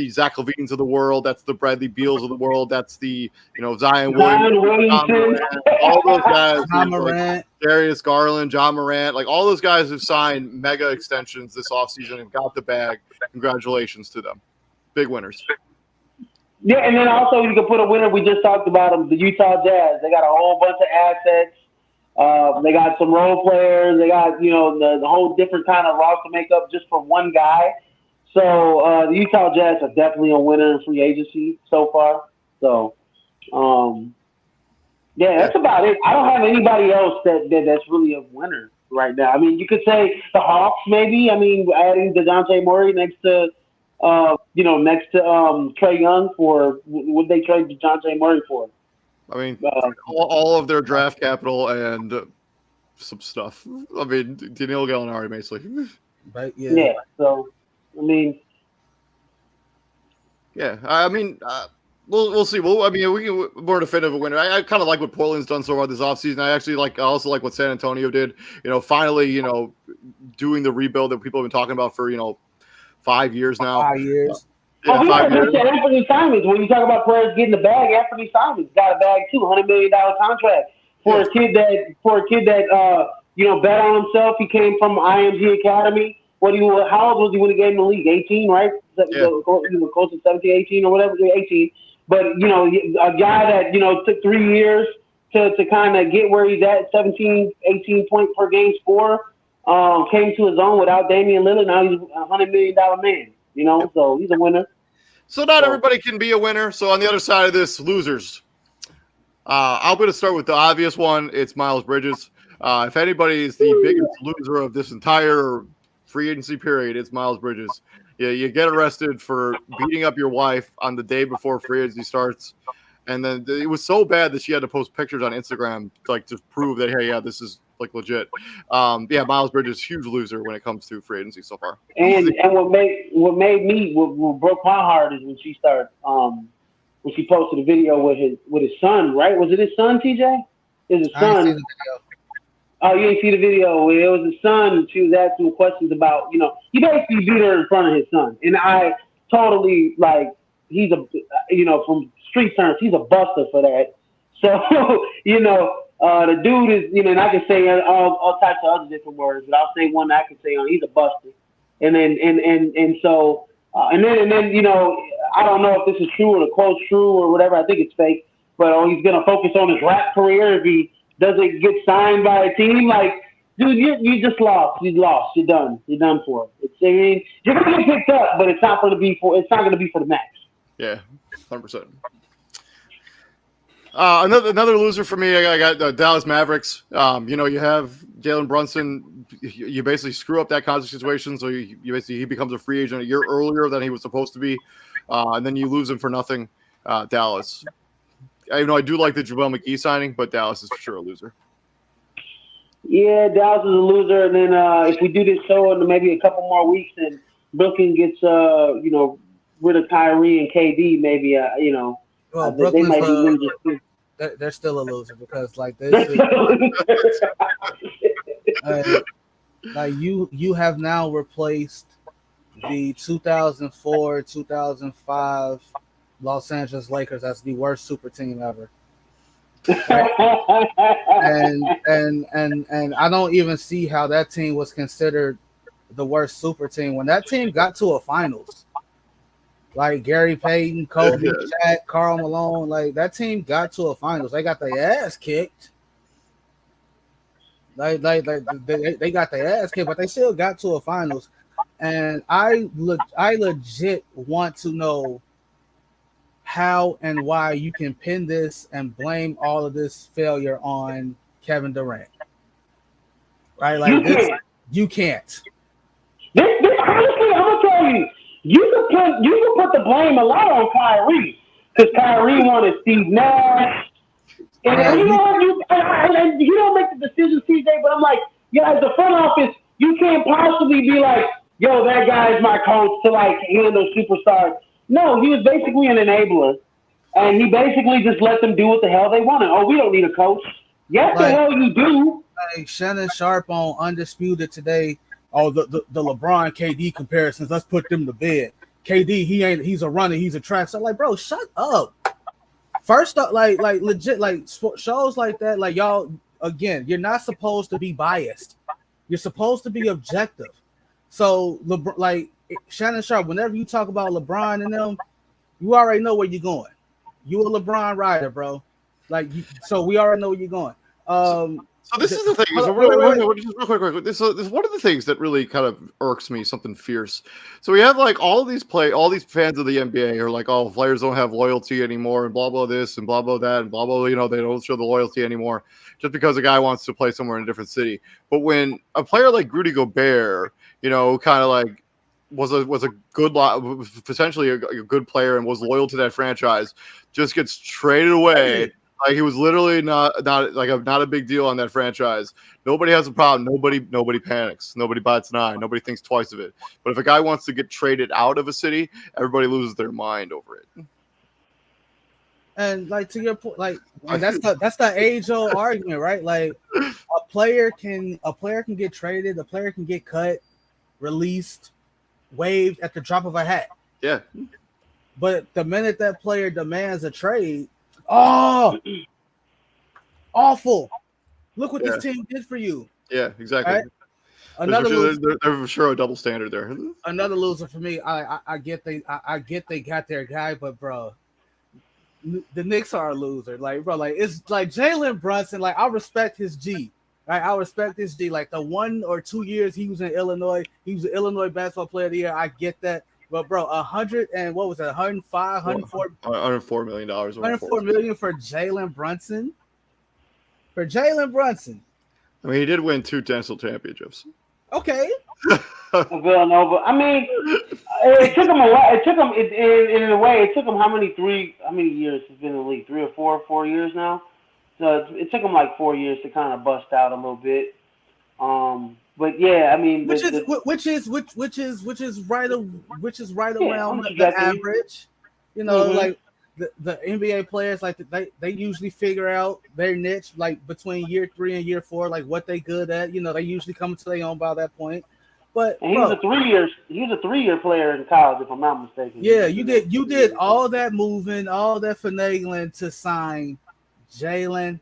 Zach LaVines of the world. That's the Bradley Beals of the world. That's the Zion Williamson, all those guys. Like Darius Garland, John Morant, like all those guys have signed mega extensions this offseason and got the bag. Congratulations to them. Big winners. Yeah, and then also you can put a winner. We just talked about them, the Utah Jazz. They got a whole bunch of assets. They got some role players. They got, the whole different kind of roster makeup just for one guy. So the Utah Jazz are definitely a winner in free agency so far. So, yeah, that's about it. I don't have anybody else that's really a winner right now. I mean, you could say the Hawks maybe. I mean, adding DeJounte Murray next to Trae Young for what they trade DeJounte Murray for. I mean, all of their draft capital and some stuff. I mean, Danilo Gallinari, basically. Right, yeah. Yeah, so, I mean. Yeah, we'll see. Well, I mean, we can more definitive a winner. I kind of like what Portland's done so far this offseason. I also like what San Antonio did. Finally, doing the rebuild that people have been talking about for, 5 years now. 5 years. Yeah, we got to mention Anthony Simons. When you talk about players getting the bag, Anthony Simons got a bag too, $100 million contract for a kid that bet on himself. He came from IMG Academy. How old was he when he got in the league? 18, right? Yeah. He was close to 17, 18 or whatever, 18. But a guy that took 3 years to kind of get where he's at, 17, 18 point per game scorer, came to his own without Damian Lillard. Now he's a $100 million man. So he's a winner. So not everybody can be a winner. So on the other side of this, losers. I'm going to start with the obvious one. It's Miles Bridges. If anybody is the biggest loser of this entire free agency period, it's Miles Bridges. Yeah, you get arrested for beating up your wife on the day before free agency starts. And then it was so bad that she had to post pictures on Instagram to prove that, hey, yeah, this is legit. Miles Bridges, huge loser when it comes to free agency so far. And what broke my heart is when she started when she posted a video with his son, right? Was it his son, TJ? It was his son. Oh, you didn't see the video. It was his son. She was asking him questions about, he basically beat her in front of his son. And I totally, he's from street terms, he's a buster for that. So, the dude is, and I can say all types of other different words, but I'll say one I can say he's a buster. And then, so, I don't know if this is true or the quote's true or whatever. I think it's fake, but he's going to focus on his rap career if he doesn't get signed by a team. Dude, you just lost. You lost. You're done. You're done for. You're going to get picked up, but it's not going to be for the max. Yeah, 100%. Another loser for me, I got Dallas Mavericks. You have Jalen Brunson. You basically screw up that contract situation, so he becomes a free agent a year earlier than he was supposed to be, and then you lose him for nothing. Dallas. I do like the JaVale McGee signing, but Dallas is for sure a loser. Yeah, Dallas is a loser, and then if we do this show in maybe a couple more weeks, and Brooklyn gets rid of Kyrie and KD, maybe they might be losers too. They're still a loser because you have now replaced the 2004-2005 Los Angeles Lakers as the worst super team ever. Right? and I don't even see how that team was considered the worst super team when that team got to a finals. like Gary Payton, Kobe, Yeah. Shaq, Karl Malone. Like that team got to a finals. They got their ass kicked. They got their ass kicked, but they still got to a finals. And I legit want to know how and why you can pin this and blame all of this failure on Kevin Durant. Right? Like you can't. Honestly, I'm gonna tell you, you can put the blame a lot on Kyrie because Kyrie wanted Steve Nash. And you know what? You don't make the decision, CJ. But I'm like, as the front office, you can't possibly be like, yo, that guy is my coach to like handle superstars. No, he was basically an enabler, and he basically just let them do what the hell they wanted. Oh, we don't need a coach. Yes, the hell you do. Like Shannon Sharp on Undisputed today. Oh, the LeBron KD comparisons. Let's put them to bed. KD, he's a runner. He's a track. So like, bro, shut up. First up, like legit, like shows like that, like y'all, again, you're not supposed to be biased. You're supposed to be objective. So, like Shannon Sharp, whenever you talk about LeBron and them, you already know where you're going. You a LeBron rider, bro. So we already know where you're going. So this is the thing. Just real quick. This is one of the things that really kind of irks me, something fierce. So we have like all these fans of the NBA are like, oh, players don't have loyalty anymore, and blah blah this and blah blah that and blah blah. You know, they don't show the loyalty anymore just because a guy wants to play somewhere in a different city. But when a player like Rudy Gobert, you know, kind of like was a good potentially a good player and was loyal to that franchise, just gets traded away. Like he was literally not a big deal on that franchise. Nobody has a problem. Nobody panics. Nobody bats an eye. Nobody thinks twice of it. But if a guy wants to get traded out of a city, everybody loses their mind over it. And like to your point, like that's the age-old argument, right? Like a player can get traded, a player can get cut, released, waived at the drop of a hat. Yeah. But the minute that player demands a trade, oh, awful! Look what this team did for you. Yeah, exactly. Right? Another loser. They're for sure a double standard there. Another loser for me. I get they got their guy, but bro, the Knicks are a loser. Like bro, like it's like Jalen Brunson. Like I respect his G. Right, I respect his G. Like the 1 or 2 years he was in Illinois, he was an Illinois basketball player of the year. I get that. But bro, 100 and what was it? 105, 104 million dollars. 104 million for Jalen Brunson. For Jalen Brunson. I mean, he did win 2 national championships. Okay. Villanova. I mean, it took him a while. It took him in a way. It took him how many years he's been in the league? 3 or 4 years now. So it took him like 4 years to kind of bust out a little bit. But yeah, I mean, which is right around the average. You know, like the NBA players, like they usually figure out their niche like between year 3 and year 4, like what they good at. You know, they usually come to their own by that point. But and he was a 3-year player in college, if I'm not mistaken. Yeah, you did all that moving, all that finagling to sign Jalen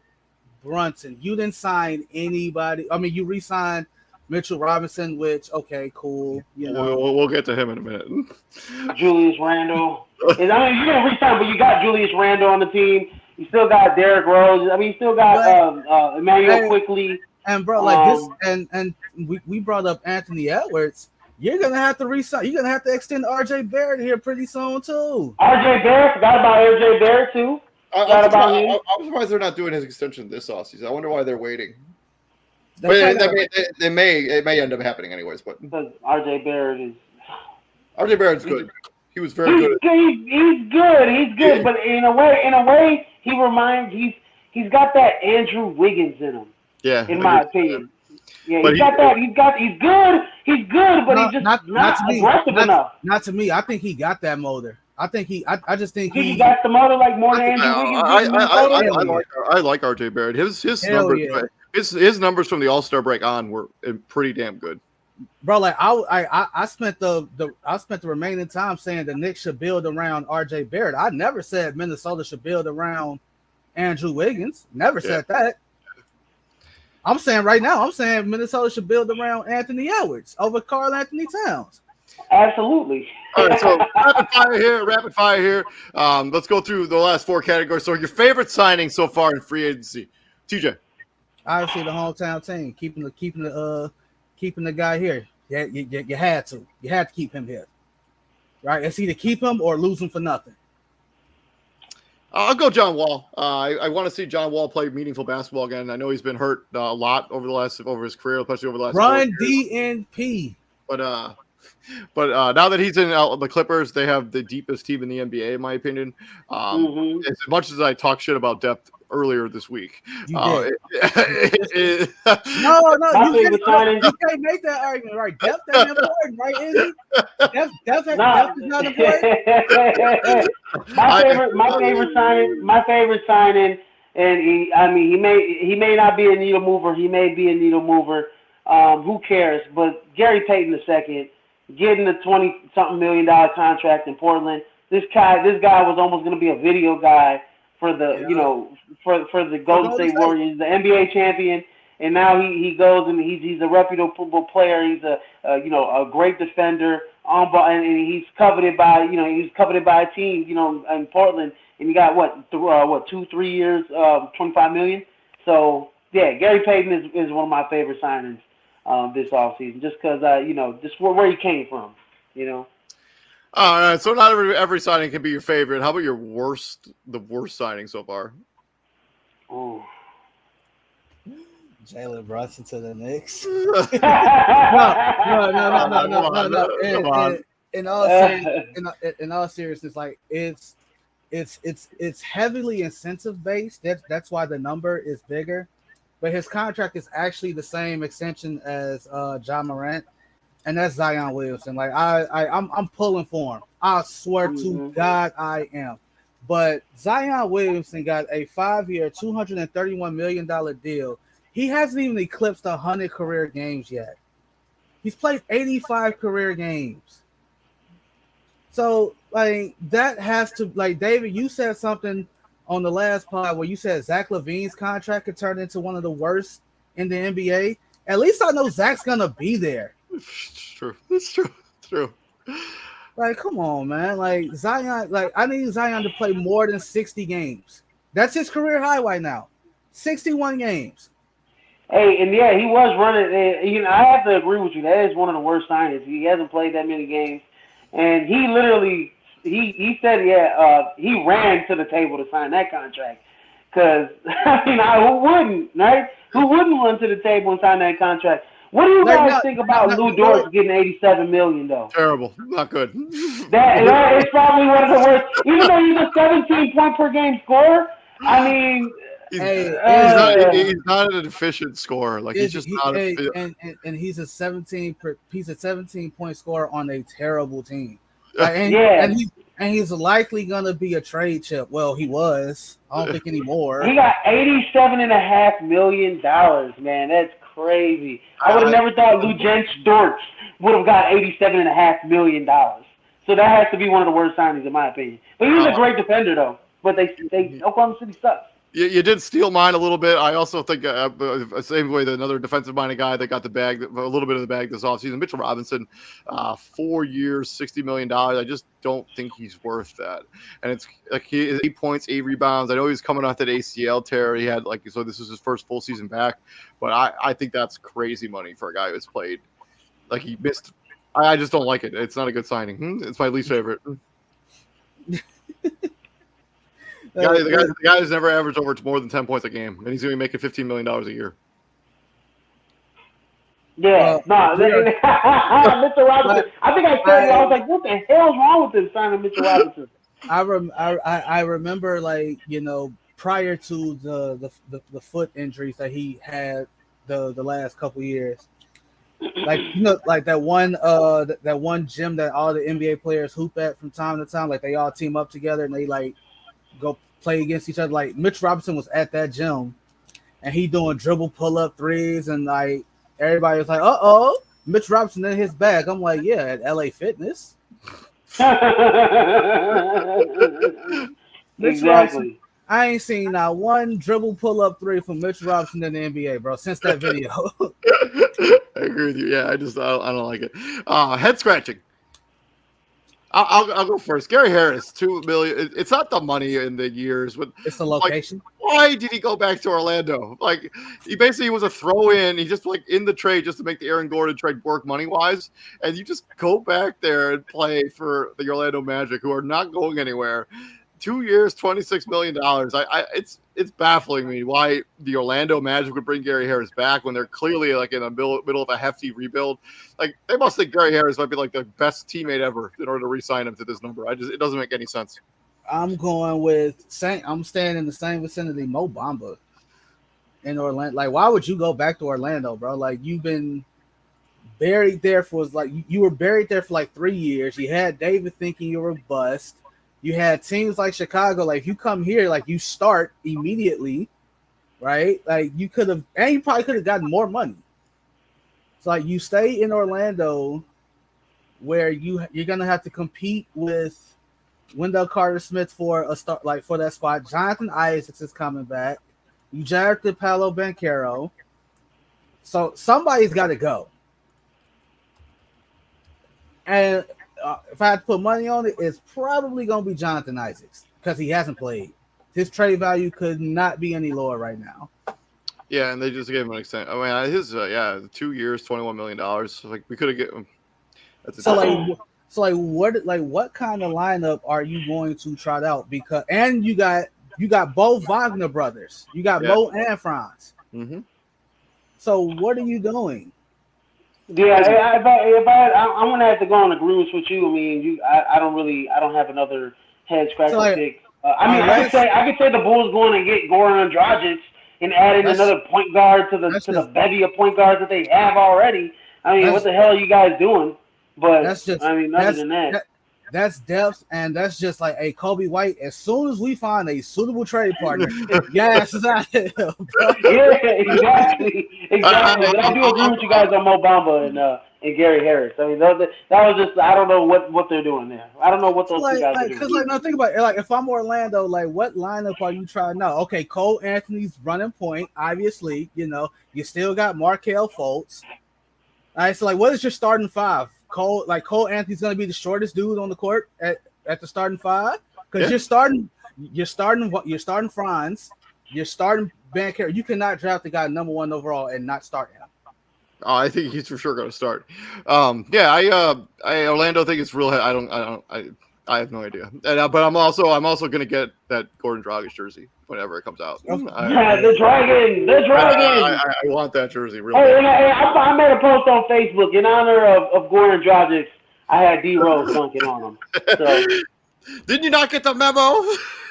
Brunson. You didn't sign anybody. I mean, you re-signed Mitchell Robinson, which okay, cool. You know, we'll get to him in a minute. Julius Randle. And I mean, you didn't re-sign, but you got Julius Randle on the team. You still got Derrick Rose. I mean, you still got Emmanuel Quickly. And bro, like this, and we brought up Anthony Edwards. You're gonna have to re-sign. You're gonna have to extend RJ Barrett here pretty soon too. RJ Barrett, forgot about RJ Barrett too. I'm surprised they're not doing his extension this offseason. I wonder why they're waiting. But it may end up happening anyways. But because RJ Barrett's good. He was very good. He's good. But in a way, he's got that Andrew Wiggins in him. Yeah, in my opinion. Yeah, but he's good. He's good, but he's just not aggressive enough. Not to me. I think he got that motor. I just think he got the motor like more than Andrew Wiggins. I like RJ Barrett. His numbers from the All-Star break on were pretty damn good. Bro, like I spent the remaining time saying the Knicks should build around RJ Barrett. I never said Minnesota should build around Andrew Wiggins. Never said that. I'm saying right now, Minnesota should build around Anthony Edwards over Karl Anthony Towns. Absolutely. All right, so rapid fire here. Let's go through the last four categories. So your favorite signing so far in free agency, TJ. Obviously, the hometown team keeping the guy here. Yeah, you had to keep him here, right? It's either keep him or lose him for nothing. I'll go John Wall. I want to see John Wall play meaningful basketball again. I know he's been hurt a lot over his career, especially over the last Run DNP. But now that he's in the Clippers, they have the deepest team in the NBA, in my opinion. As much as I talk shit about depth earlier this week, No, you can't make that argument, right? Depth ain't important, right? Is it? Depth is not important. My favorite signing, and he may not be a needle mover. He may be a needle mover. Who cares? But Gary Payton II, getting a $20-something million contract in Portland. This guy was almost going to be a video guy for the for the Golden State Warriors, the NBA champion, and now he goes and he's a reputable player. He's a great defender and he's coveted by a team in Portland, and he got 2-3 years, $25 million. So yeah, Gary Payton is one of my favorite signings this offseason, just because just where he came from, All right, so not every signing can be your favorite. How about the worst signing so far? Oh, Jalen Brunson to the Knicks. No. In all seriousness, like it's heavily incentive based. That's why the number is bigger. But his contract is actually the same extension as John Morant, and that's Zion Williamson. Like I'm pulling for him. I swear to God I am. But Zion Williamson got a 5-year, $231 million deal. He hasn't even eclipsed 100 career games yet. He's played 85 career games. So like that has to, like, David, you said something on the last pod where you said Zach LaVine's contract could turn into one of the worst in the NBA. At least I know Zach's gonna be there. It's true. Like, come on, man. Like Zion, like I need Zion to play more than 60 games. That's his career high right now. 61 games. Hey, and yeah, he was running. I have to agree with you. That is one of the worst signings. He hasn't played that many games, and he literally. He said, he ran to the table to sign that contract. Because, who wouldn't, right? Who wouldn't run to the table and sign that contract? What do you guys think about Lou Dort getting $87 million, though? Terrible. Not good. That is probably one of the worst. Even though he's a 17-point-per-game scorer, I mean... He's not an efficient scorer. Like, he's just not and he's a 17-point scorer on a terrible team. And he's likely gonna be a trade chip. Well, he was. I don't think anymore. He got $87.5 million, man. That's crazy. I would have never thought Lou Dort would have got $87.5 million. So that has to be one of the worst signings, in my opinion. But he's a great defender, though. But Oklahoma City sucks. You did steal mine a little bit. I also think same way that another defensive-minded guy that got a little bit of the bag this offseason, Mitchell Robinson, 4 years, $60 million. I just don't think he's worth that. And it's like he 8 points, 8 rebounds. I know he's coming off that ACL tear. He had so this is his first full season back. But I think that's crazy money for a guy who's played. Like he missed. I just don't like it. It's not a good signing. It's my least favorite. The guy has never averaged over more than 10 points a game, and he's going to be making $15 million a year. Yeah, Mitchell Robinson. I think I said it. I was like, "What the hell is wrong with this signing Mitchell Robinson?" I remember, like, prior to the foot injuries that he had the last couple years, like like that one gym that all the NBA players hoop at from time to time, like they all team up together and they like go play against each other. Like Mitch Robinson was at that gym and he doing dribble pull-up threes and like everybody was like, Mitch Robinson in his bag. I'm like, yeah, at LA Fitness. Exactly. I ain't seen not one dribble pull-up three from Mitch Robinson in the NBA, bro, since that video. I agree with you. Yeah, I don't like it. Head scratching. I'll go first. Gary Harris, $2 million. It's not the money in the years, but It's the like, location. why did he go back to Orlando? Like, he basically was a throw-in. He just like in the trade just to make the Aaron Gordon trade work money-wise, and you just go back there and play for the Orlando Magic, who are not going anywhere. 2 years, $26 million. It's baffling me why the Orlando Magic would bring Gary Harris back when they're clearly like in the middle of a hefty rebuild. Like, they must think Gary Harris might be like the best teammate ever in order to re-sign him to this number. It doesn't make any sense. I'm going with I'm staying in the same vicinity. Mo Bamba in Orlando. Like, why would you go back to Orlando, bro? Like, you've been buried there for like you were buried there for like 3 years. You had David thinking you were a bust. You had teams like Chicago. Like, you come here, like you start immediately, right? Like, you could have, and you probably could have gotten more money. So like, you stay in Orlando, where you're gonna have to compete with Wendell Carter-Smith for a start, like for that spot. Jonathan Isaacs is coming back. You drafted Paolo Banchero. So somebody's got to go. And if I had to put money on it, it's probably going to be Jonathan Isaacs because he hasn't played. His trade value could not be any lower right now. Yeah, and they just gave him an extent. I mean, his 2 years, $21 million. Like, we could have get him. So what kind of lineup are you going to try out? Because you got both Wagner brothers. You got Mo and Franz. Mm-hmm. So what are you doing? Yeah, I'm gonna have to go on the grooves with you. I mean, I don't have another head scratcher pick. I could say the Bulls going and get Goran Dragic and add in another point guard to the bevy of point guards that they have already. I mean, what the hell are you guys doing? But other than that. That's depth, and that's just like a Kobe White. As soon as we find a suitable trade partner, yes, it's out here, bro. Yeah, exactly. But I do agree with you guys on Mo Bamba and Gary Harris. I mean, that was just, I don't know what they're doing there. I don't know what those two guys are doing. Because now think about it. Like, if I'm Orlando, like, what lineup are you trying now? Okay, Cole Anthony's running point. Obviously, you still got Markelle Fultz. All right, so like, what is your starting five? Cole Anthony's going to be the shortest dude on the court at the starting five because you're starting Franz, you're starting Banchero. You cannot draft the guy number 1 overall and not start him. Oh, I think he's for sure going to start. I Orlando think it's real. I have no idea. But I'm also going to get that Gordon Dragic jersey whenever it comes out. The Dragon. I want that jersey. Really. I made a post on Facebook in honor of Gordon Dragic. I had D-Rose dunking on him. So. Did you not get the memo?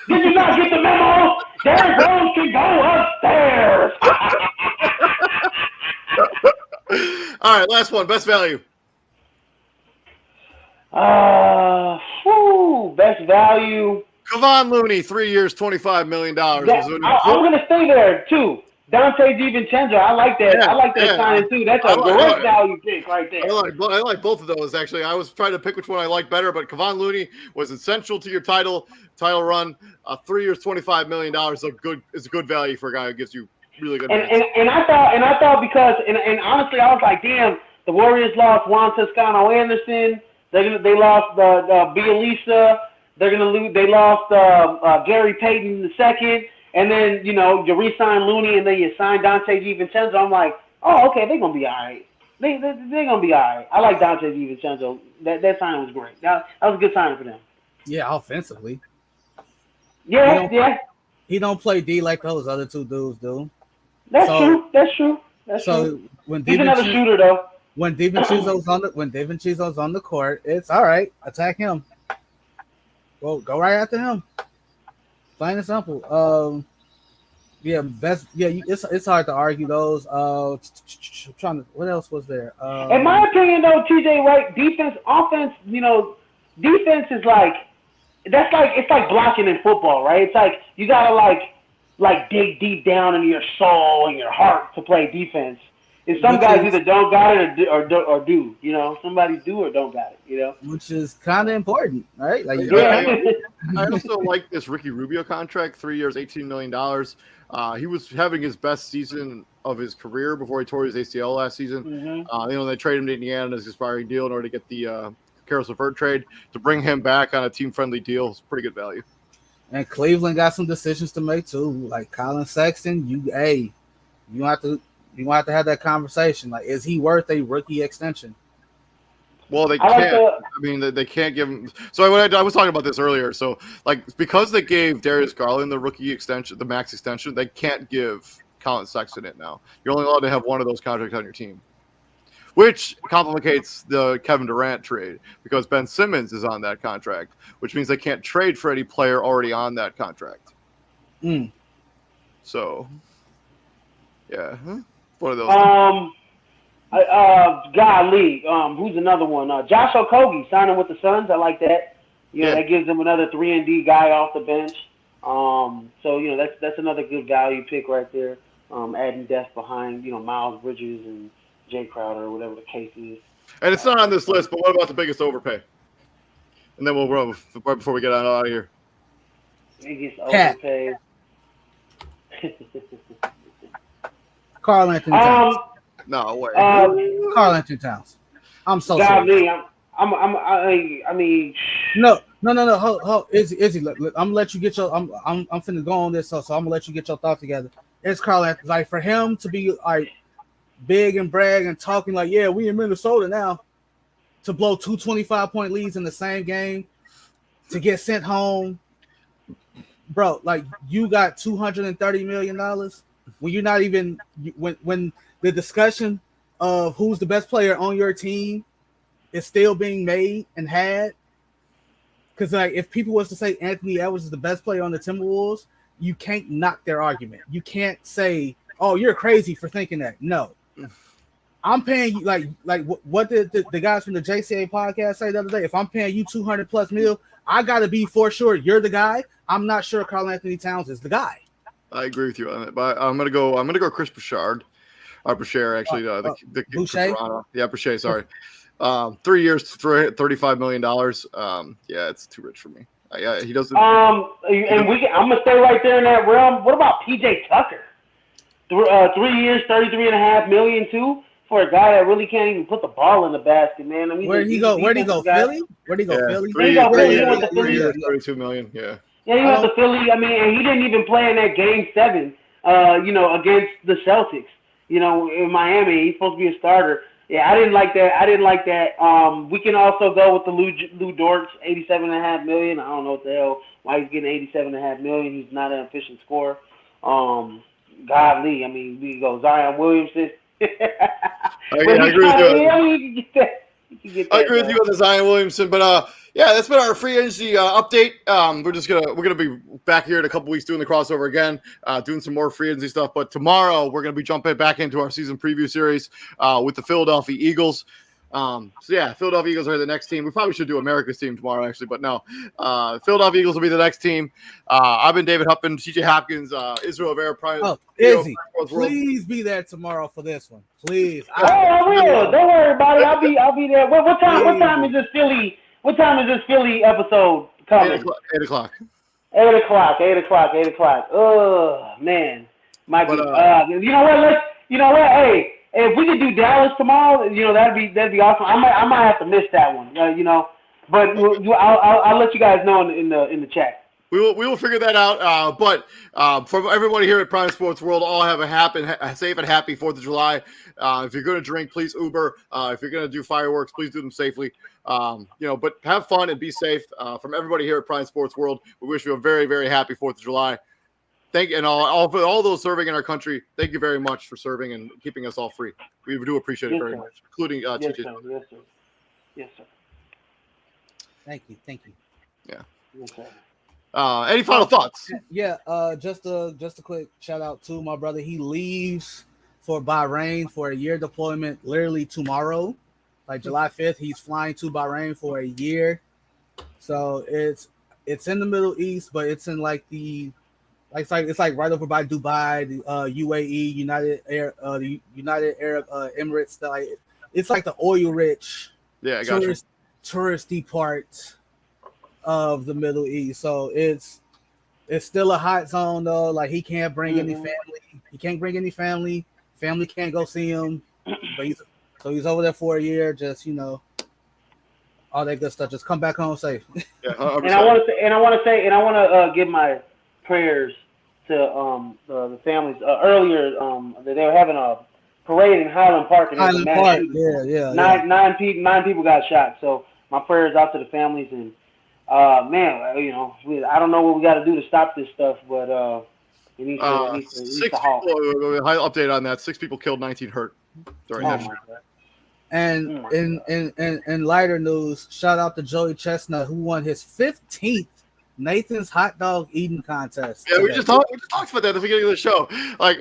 Did you not get the memo? Derrick Rose can go upstairs. All right, last one. Best value. Best value. Kevon Looney, 3 years, $25 million. I'm going to stay there, too. Dante DiVincenzo, I like that. I like that signing, too. That's a great value pick right there. I like both of those, actually. I was trying to pick which one I like better, but Kevon Looney was essential to your title run. 3 years, $25 million is a good value for a guy who gives you really good minutes. And I thought because honestly, I was like, damn, the Warriors lost Juan Toscano Anderson. They lost Bielisa. They're gonna lose. They lost Gary Payton II, and then you re-sign Looney, and then you sign Dante DiVincenzo. I'm like, oh, okay, they're gonna be all right. They're gonna be all right. I like Dante DiVincenzo. That sign was great. That was a good sign for them. Yeah, offensively. Yeah. He don't play D like those other two dudes do. That's true. When he's another shooter though. When DiVincenzo's on the court, it's all right. Attack him. Well, go right after him. Plain and simple. It's hard to argue those. What else was there? In my opinion, though, TJ, right? Defense, offense. Defense is it's like blocking in football, right? It's like you gotta like dig deep down into your soul and your heart to play defense. And some guys either don't got it or do. Somebody do or don't got it. Which is kind of important, right? Like, I also like this Ricky Rubio contract, 3 years, $18 million. He was having his best season of his career before he tore his ACL last season. Mm-hmm. They traded him to Indiana as his expiring deal in order to get the Karis LeVert trade to bring him back on a team-friendly deal is pretty good value. And Cleveland got some decisions to make too. Like Colin Sexton, you have to have that conversation. Like, is he worth a rookie extension? Well, they can't. I mean, they can't give him. So I was talking about this earlier. So, like, because they gave Darius Garland the rookie extension, the max extension, they can't give Colin Sexton it now. You're only allowed to have one of those contracts on your team, which complicates the Kevin Durant trade because Ben Simmons is on that contract, which means they can't trade for any player already on that contract. So, yeah, one of those. Golly, who's another one? Josh Okogie signing with the Suns. I like that. That gives them another 3-and-D guy off the bench. So that's another good value pick right there. Adding depth behind Miles Bridges and Jay Crowder, or whatever the case is. And it's not on this list, but what about the biggest overpay? And then we'll run right before we get out of here. Biggest overpay. Karl Anthony Towns. No way. Karl Anthony Towns. I'm so sorry. I mean. No. Hold, Izzy. I'm gonna let you get your. I'm finna go on this, so I'm gonna let you get your thoughts together. It's Karl Anthony. Like, for him to be like big and brag and talking like, yeah, we in Minnesota now, to blow 2 25-point leads in the same game, to get sent home, bro. Like, you got $230 million when you're not even when the discussion of who's the best player on your team is still being made and had. Because, like, if people was to say Anthony Edwards is the best player on the Timberwolves, you can't knock their argument. You can't say, oh, you're crazy for thinking that. No. I'm paying you, like what did the guys from the JCA podcast say the other day? If I'm paying you $200+ million, I got to be for sure you're the guy. I'm not sure Karl Anthony Towns is the guy. I agree with you on it, but I'm gonna go Chris Boucher, actually, the Boucher? Yeah, Boucher, sorry. 3 years, $35 million. Yeah, it's too rich for me. Yeah, he doesn't. I'm gonna stay right there in that realm. What about PJ Tucker? 3 years, $33.5 million too, for a guy that really can't even put the ball in the basket, man. I mean, Where'd he go? Philly? Where'd he go? Philly? 3 years, $32 million. Yeah. Yeah, he went to Philly. I mean, and he didn't even play in that Game 7. Against the Celtics. In Miami, he's supposed to be a starter. Yeah, I didn't like that. We can also go with the Lou Dort's $87.5 million. I don't know what the hell why he's getting $87.5 million. He's not an efficient scorer. Godly, I mean, we can go Zion Williamson. I agree with you. I agree with you on the Zion Williamson, but yeah, that's been our free agency update. We're gonna be back here in a couple weeks doing the crossover again, doing some more free agency stuff. But tomorrow we're gonna be jumping back into our season preview series with the Philadelphia Eagles. So yeah, Philadelphia Eagles are the next team. We probably should do America's team tomorrow, actually, but no. Philadelphia Eagles will be the next team. I've been David Huppin, TJ Hopkins, Israel Vera. Izzy, please be there tomorrow for this one, please. I will. Don't worry about it. I'll be there. What time is this Philly? What time is this Philly episode coming? 8 o'clock. 8 o'clock. Oh man, might be. You know what? Hey. If we could do Dallas tomorrow, that'd be awesome. I might have to miss that one, but I'll let you guys know in the chat. We will figure that out. But from everybody here at Prime Sports World, all have a safe and happy 4th of July. If you're going to drink, please Uber. If you're going to do fireworks, please do them safely. But have fun and be safe. From everybody here at Prime Sports World, we wish you a very, very happy 4th of July. All those serving in our country, thank you very much for serving and keeping us all free. We do appreciate it very much, including TJ. Yes, sir. Thank you. Yeah. Okay. Any final thoughts? Yeah, just a quick shout out to my brother. He leaves for Bahrain for a year deployment literally tomorrow, like July 5th. He's flying to Bahrain for a year. So it's in the Middle East, but it's in like it's like right over by Dubai, the UAE, United Arab Emirates. Like, it's like the oil-rich, touristy part of the Middle East. So it's still a hot zone though. Like, he can't bring any family. He can't bring any family. Family can't go see him. But he's over there for a year. Just all that good stuff. Just come back home safe. Yeah, And I want to give my prayers to the families. Earlier, they were having a parade in Highland Park, and Highland Park, yeah. Nine people got shot. So my prayers out to the families, and man, I don't know what we got to do to stop this stuff, but it needs to halt. High update on that. 6 people killed, 19 hurt. During that. And in lighter news, shout out to Joey Chestnut, who won his 15th Nathan's hot dog eating contest. Yeah, we just talked about that at the beginning of the show. Like,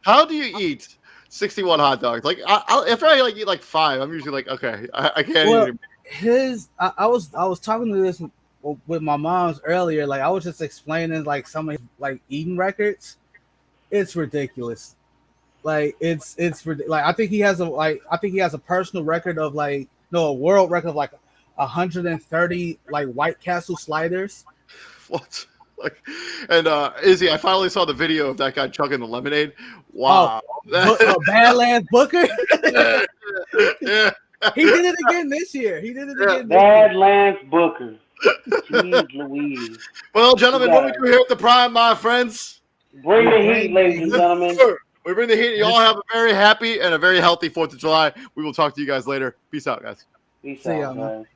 how do you eat 61 hot dogs? Like, after I eat like 5, I'm usually like, okay, I can't eat it. I was talking to this with my mom's earlier. Like, I was just explaining like some of his like eating records. It's ridiculous. Like it's like I think he has a personal record of a world record of like 130 like White Castle sliders. What? Like, and Izzy, I finally saw the video of that guy chugging the lemonade. Wow. Badlands Booker. Yeah. He did it again this year. Badlands Booker. Jeez Louise. Well, gentlemen, what we do here at the Prime, my friends. Bring the heat, ladies and gentlemen. We bring the heat. You all have a very happy and a very healthy 4th of July. We will talk to you guys later. Peace out, guys. Peace out, man.